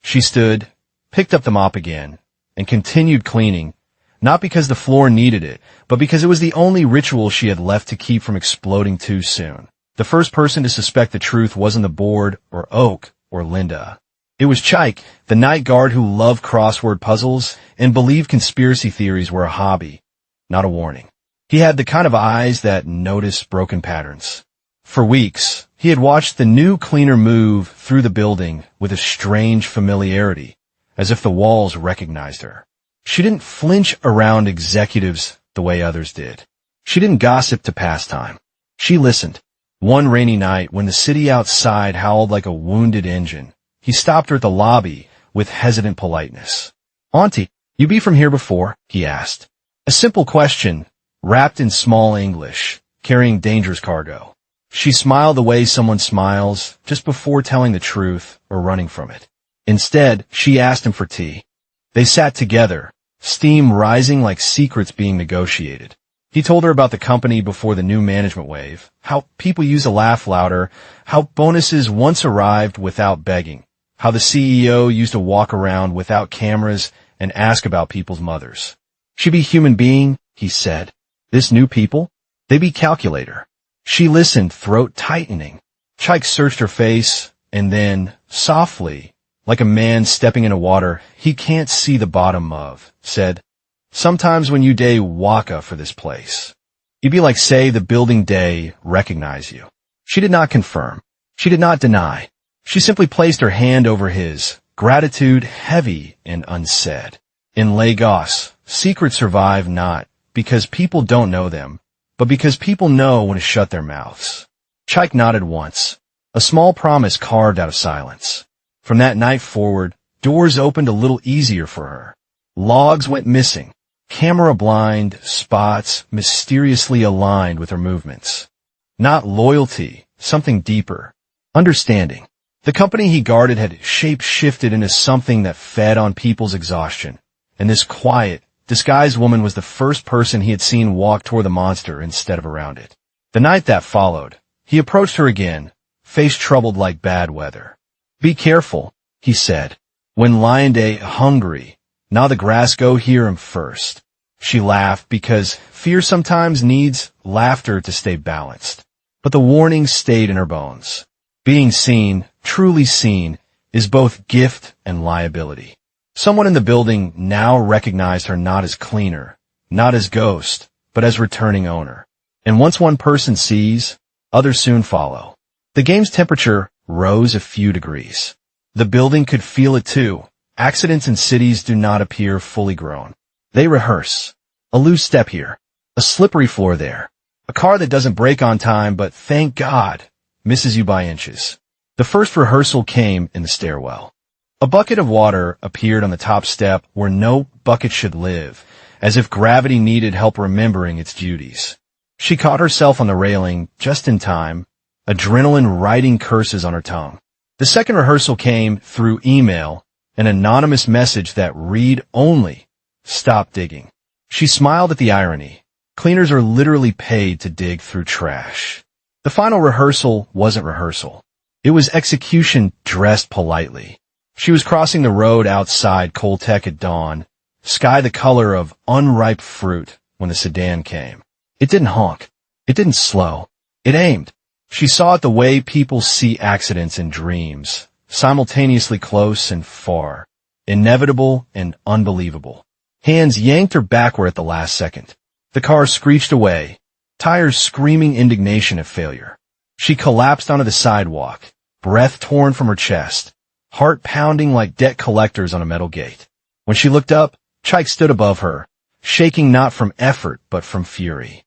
She stood, picked up the mop again, and continued cleaning, not because the floor needed it, but because it was the only ritual she had left to keep from exploding too soon. The first person to suspect the truth wasn't the board, or Oak, or Linda. It was Chike, the night guard who loved crossword puzzles and believed conspiracy theories were a hobby, not a warning. He had the kind of eyes that notice broken patterns. For weeks, he had watched the new cleaner move through the building with a strange familiarity, as if the walls recognized her. She didn't flinch around executives the way others did. She didn't gossip to pass time. She listened. One rainy night, when the city outside howled like a wounded engine, he stopped her at the lobby with hesitant politeness. "Auntie, you be from here before?" he asked. A simple question, wrapped in small English, carrying dangerous cargo. She smiled the way someone smiles just before telling the truth or running from it. Instead, she asked him for tea. They sat together, steam rising like secrets being negotiated. He told her about the company before the new management wave, how people used to laugh louder, how bonuses once arrived without begging, how the CEO used to walk around without cameras and ask about people's mothers. "She be human being," he said. "This new people, they be calculator." She listened, throat tightening. Chike searched her face, and then, softly, like a man stepping into water he can't see the bottom of, said, "Sometimes when you day waka for this place, you be like say the building day recognize you." She did not confirm. She did not deny. She simply placed her hand over his, gratitude heavy and unsaid. In Lagos, secrets survive not because people don't know them, but because people know when to shut their mouths. Chike nodded once, a small promise carved out of silence. From that night forward, doors opened a little easier for her. Logs went missing. Camera blind spots mysteriously aligned with her movements. Not loyalty, something deeper. Understanding. The company he guarded had shape-shifted into something that fed on people's exhaustion, and this quiet, disguised woman was the first person he had seen walk toward the monster instead of around it. The night that followed, he approached her again, face troubled like bad weather. "Be careful," he said. "When Lion Day hungry, now the grass go hear him first." She laughed because fear sometimes needs laughter to stay balanced. But the warning stayed in her bones. Being seen, truly seen, is both gift and liability. Someone in the building now recognized her not as cleaner, not as ghost, but as returning owner. And once one person sees, others soon follow. The game's temperature rose a few degrees. The building could feel it too. Accidents in cities do not appear fully grown. They rehearse. A loose step here. A slippery floor there. A car that doesn't brake on time, but thank God, misses you by inches. The first rehearsal came in the stairwell. A bucket of water appeared on the top step where no bucket should live, as if gravity needed help remembering its duties. She caught herself on the railing just in time, adrenaline writing curses on her tongue. The second rehearsal came through email, an anonymous message that read only, "Stop digging." She smiled at the irony. Cleaners are literally paid to dig through trash. The final rehearsal wasn't rehearsal. It was execution dressed politely. She was crossing the road outside Cole Tech at dawn, sky the color of unripe fruit, when the sedan came. It didn't honk. It didn't slow. It aimed. She saw it the way people see accidents in dreams, simultaneously close and far, inevitable and unbelievable. Hands yanked her backward at the last second. The car screeched away, tires screaming indignation at failure. She collapsed onto the sidewalk, breath torn from her chest, heart pounding like debt collectors on a metal gate. When she looked up, Chike stood above her, shaking not from effort but from fury.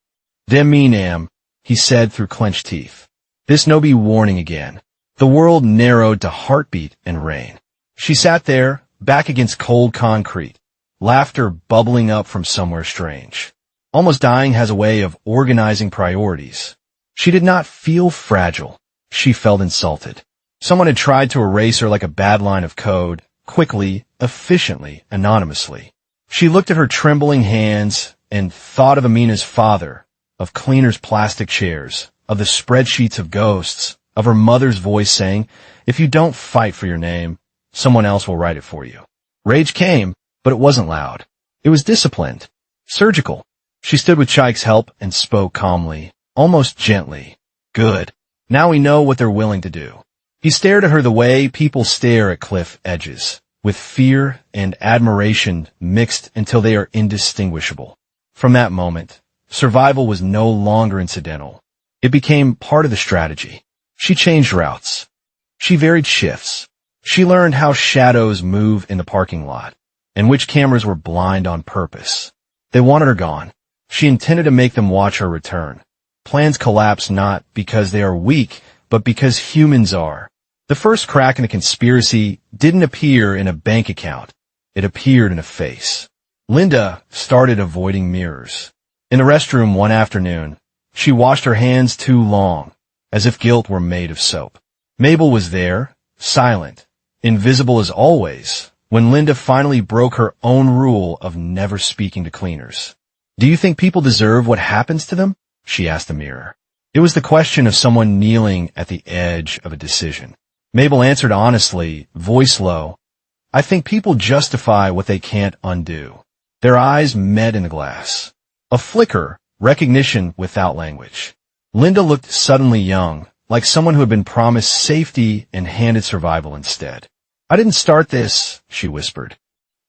"Dem me, Nam," he said through clenched teeth. "This no be warning again." The world narrowed to heartbeat and rain. She sat there, back against cold concrete, laughter bubbling up from somewhere strange. Almost dying has a way of organizing priorities. She did not feel fragile. She felt insulted. Someone had tried to erase her like a bad line of code, quickly, efficiently, anonymously. She looked at her trembling hands and thought of Amina's father, of Cleaner's plastic chairs, of the spreadsheets of ghosts, of her mother's voice saying, "If you don't fight for your name, someone else will write it for you." Rage came, but it wasn't loud. It was disciplined, surgical. She stood with Chike's help and spoke calmly, almost gently. "Good. Now we know what they're willing to do." He stared at her the way people stare at cliff edges, with fear and admiration mixed until they are indistinguishable. From that moment, survival was no longer incidental. It became part of the strategy. She changed routes. She varied shifts. She learned how shadows move in the parking lot, and which cameras were blind on purpose. They wanted her gone. She intended to make them watch her return. Plans collapse not because they are weak, but because humans are. The first crack in a conspiracy didn't appear in a bank account. It appeared in a face. Linda started avoiding mirrors. In the restroom one afternoon, she washed her hands too long, as if guilt were made of soap. Mabel was there, silent, invisible as always, when Linda finally broke her own rule of never speaking to cleaners. "Do you think people deserve what happens to them?" she asked the mirror. It was the question of someone kneeling at the edge of a decision. Mabel answered honestly, voice low, "I think people justify what they can't undo." Their eyes met in the glass. A flicker, recognition without language. Linda looked suddenly young, like someone who had been promised safety and handed survival instead. "I didn't start this," she whispered.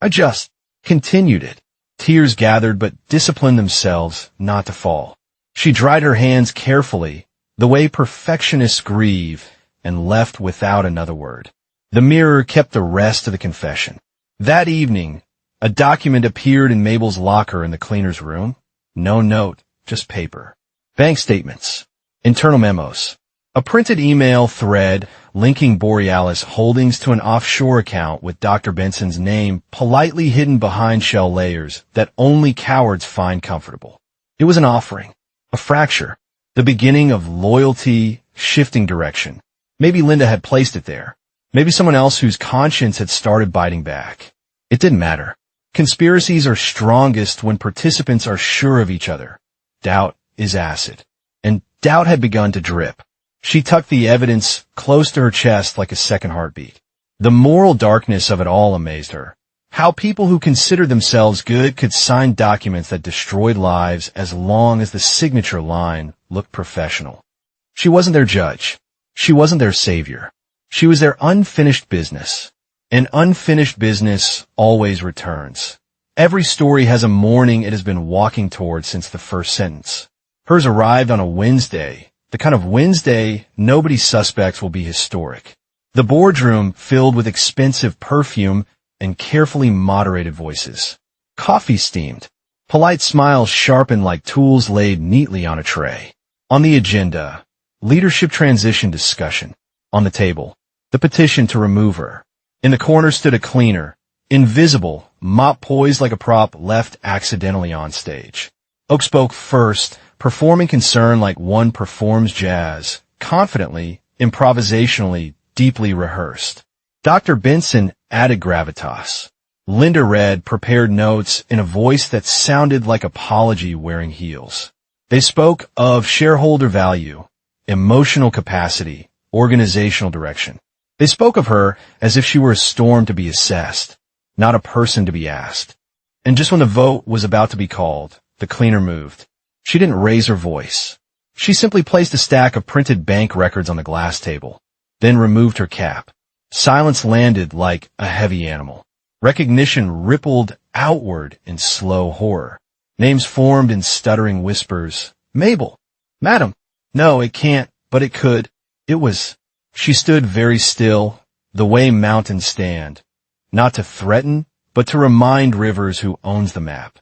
"I just continued it." Tears gathered but disciplined themselves not to fall. She dried her hands carefully, the way perfectionists grieve, and left without another word. The mirror kept the rest of the confession. That evening, a document appeared in Mabel's locker in the cleaner's room. No note, just paper. Bank statements. Internal memos. A printed email thread linking Borealis Holdings to an offshore account with Dr. Benson's name politely hidden behind shell layers that only cowards find comfortable. It was an offering, a fracture, the beginning of loyalty shifting direction. Maybe Linda had placed it there. Maybe someone else whose conscience had started biting back. It didn't matter. Conspiracies are strongest when participants are sure of each other. Doubt is acid. And doubt had begun to drip. She tucked the evidence close to her chest like a second heartbeat. The moral darkness of it all amazed her. How people who considered themselves good could sign documents that destroyed lives as long as the signature line looked professional. She wasn't their judge. She wasn't their savior. She was their unfinished business. And unfinished business always returns. Every story has a morning it has been walking towards since the first sentence. Hers arrived on a Wednesday, the kind of Wednesday nobody suspects will be historic. The boardroom filled with expensive perfume and carefully moderated voices. Coffee steamed. Polite smiles sharpened like tools laid neatly on a tray. On the agenda, leadership transition discussion. On the table, the petition to remove her. In the corner stood a cleaner, invisible, mop poised like a prop left accidentally on stage. Oak spoke first, performing concern like one performs jazz, confidently, improvisationally, deeply rehearsed. Dr. Benson added gravitas. Linda read prepared notes in a voice that sounded like apology wearing heels. They spoke of shareholder value, emotional capacity, organizational direction. They spoke of her as if she were a storm to be assessed, not a person to be asked. And just when the vote was about to be called, the cleaner moved. She didn't raise her voice. She simply placed a stack of printed bank records on the glass table, then removed her cap. Silence landed like a heavy animal. Recognition rippled outward in slow horror. Names formed in stuttering whispers. Mabel. Madam. No, it can't, but it could. It was. She stood very still, the way mountains stand. Not to threaten, but to remind Rivers who owns the map.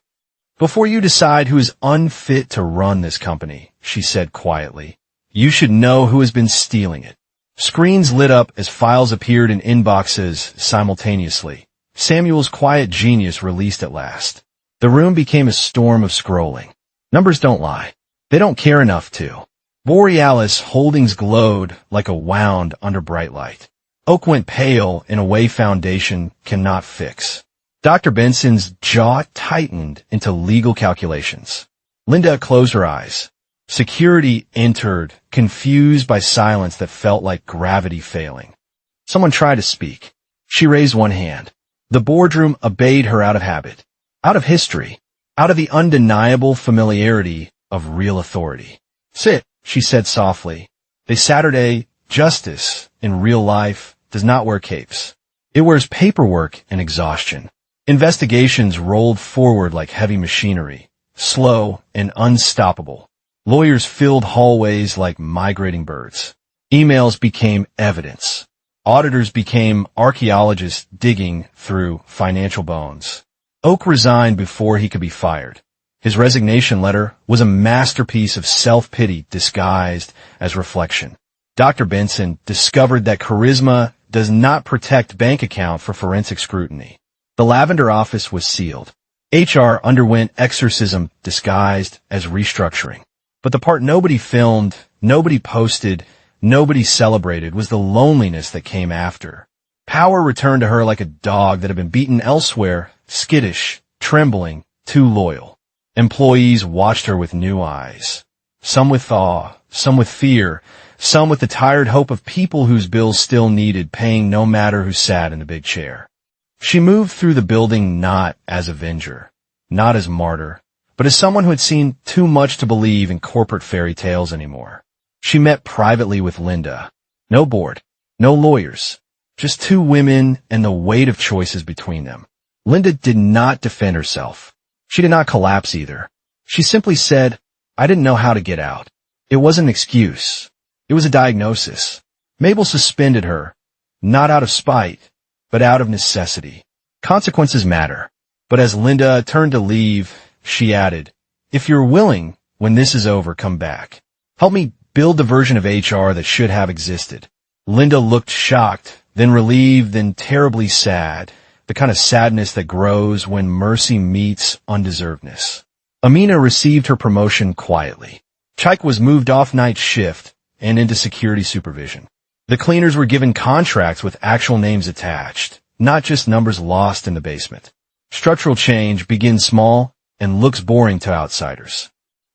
Before you decide who is unfit to run this company, she said quietly, you should know who has been stealing it. Screens lit up as files appeared in inboxes simultaneously. Samuel's quiet genius released at last. The room became a storm of scrolling. Numbers don't lie. They don't care enough to. Borealis Holdings glowed like a wound under bright light. Oak went pale in a way foundation cannot fix. Dr. Benson's jaw tightened into legal calculations. Linda closed her eyes. Security entered, confused by silence that felt like gravity failing. Someone tried to speak. She raised one hand. The boardroom obeyed her out of habit, out of history, out of the undeniable familiarity of real authority. Sit, she said softly. The Saturday justice in real life does not wear capes. It wears paperwork and exhaustion. Investigations rolled forward like heavy machinery, slow and unstoppable. Lawyers filled hallways like migrating birds. Emails became evidence. Auditors became archaeologists digging through financial bones. Oak resigned before he could be fired. His resignation letter was a masterpiece of self-pity disguised as reflection. Dr. Benson discovered that charisma does not protect bank account for forensic scrutiny. The Lavender office was sealed. HR underwent exorcism disguised as restructuring. But the part nobody filmed, nobody posted, nobody celebrated was the loneliness that came after. Power returned to her like a dog that had been beaten elsewhere, skittish, trembling, too loyal. Employees watched her with new eyes. Some with awe, some with fear, some with the tired hope of people whose bills still needed paying no matter who sat in the big chair. She moved through the building not as avenger, not as martyr, but as someone who had seen too much to believe in corporate fairy tales anymore. She met privately with Linda. No board, no lawyers, just two women and the weight of choices between them. Linda did not defend herself. She did not collapse either. She simply said, I didn't know how to get out. It wasn't an excuse. It was a diagnosis. Mabel suspended her, not out of spite, but out of necessity. Consequences matter. But as Linda turned to leave, she added, if you're willing, when this is over, come back. Help me build the version of HR that should have existed. Linda looked shocked, then relieved, then terribly sad, the kind of sadness that grows when mercy meets undeservedness. Amina received her promotion quietly. Chaik was moved off night shift and into security supervision. The cleaners were given contracts with actual names attached, not just numbers lost in the basement. Structural change begins small and looks boring to outsiders.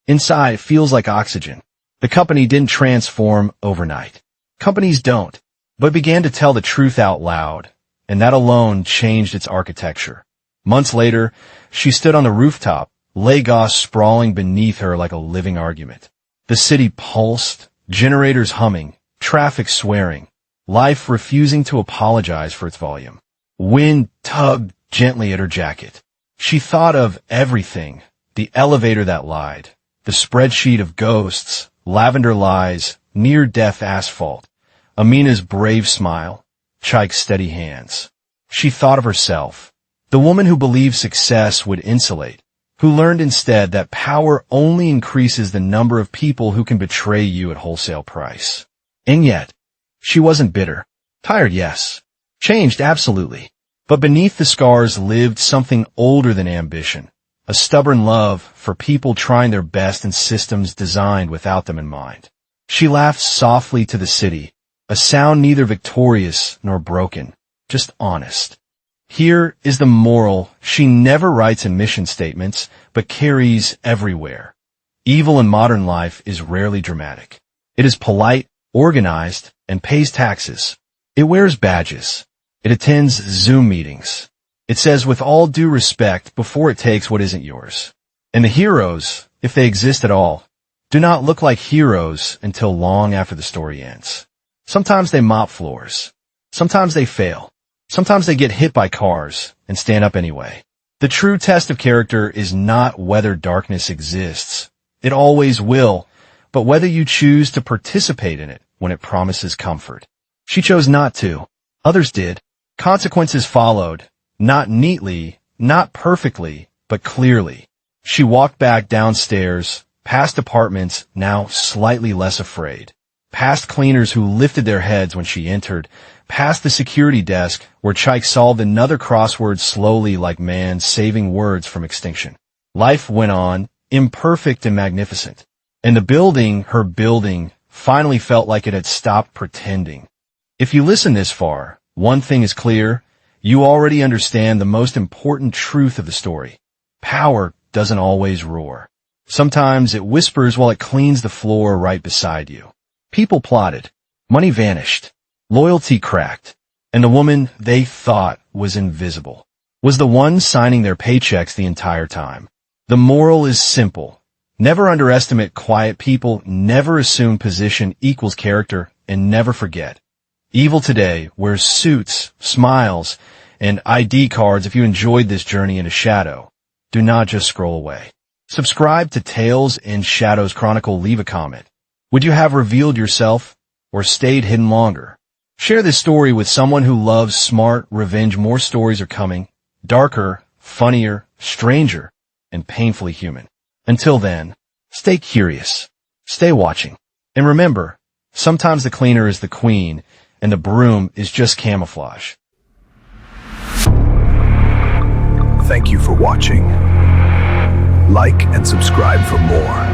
Inside, it feels like oxygen. The company didn't transform overnight. Companies don't, but began to tell the truth out loud, and that alone changed its architecture. Months later, she stood on the rooftop, Lagos sprawling beneath her like a living argument. The city pulsed, generators humming, traffic swearing, life refusing to apologize for its volume. Wind tugged gently at her jacket. She thought of everything, the elevator that lied, the spreadsheet of ghosts, lavender lies, near-death asphalt, Amina's brave smile, Chaik's steady hands. She thought of herself, the woman who believed success would insulate, who learned instead that power only increases the number of people who can betray you at wholesale price. And yet, she wasn't bitter. Tired, yes. Changed, absolutely. But beneath the scars lived something older than ambition, a stubborn love for people trying their best in systems designed without them in mind. She laughs softly to the city, a sound neither victorious nor broken, just honest. Here is the moral she never writes in mission statements, but carries everywhere. Evil in modern life is rarely dramatic. It is polite, organized, and pays taxes. It wears badges. It attends Zoom meetings. It says with all due respect before it takes what isn't yours. And the heroes, if they exist at all, do not look like heroes until long after the story ends. Sometimes they mop floors. Sometimes they fail. Sometimes they get hit by cars and stand up anyway. The true test of character is not whether darkness exists. It always will, but whether you choose to participate in it when it promises comfort. She chose not to. Others did. Consequences followed. Not neatly, not perfectly, but clearly. She walked back downstairs, past apartments now slightly less afraid, past cleaners who lifted their heads when she entered, past the security desk where Chike solved another crossword slowly like man saving words from extinction. Life went on, imperfect and magnificent. And the building, her building, finally felt like it had stopped pretending. If you listen this far, one thing is clear. You already understand the most important truth of the story. Power doesn't always roar. Sometimes it whispers while it cleans the floor right beside you. People plotted. Money vanished. Loyalty cracked. And the woman they thought was invisible was the one signing their paychecks the entire time. The moral is simple. Never underestimate quiet people, never assume position equals character, and never forget. Evil today wears suits, smiles, and ID cards. If you enjoyed this journey into shadow, do not just scroll away. Subscribe to Tales in Shadows Chronicle. Leave a comment. Would you have revealed yourself or stayed hidden longer? Share this story with someone who loves smart revenge. More stories are coming. Darker, funnier, stranger, and painfully human. Until then, stay curious, stay watching, and remember, sometimes the cleaner is the queen, and the broom is just camouflage. Thank you for watching. Like and subscribe for more.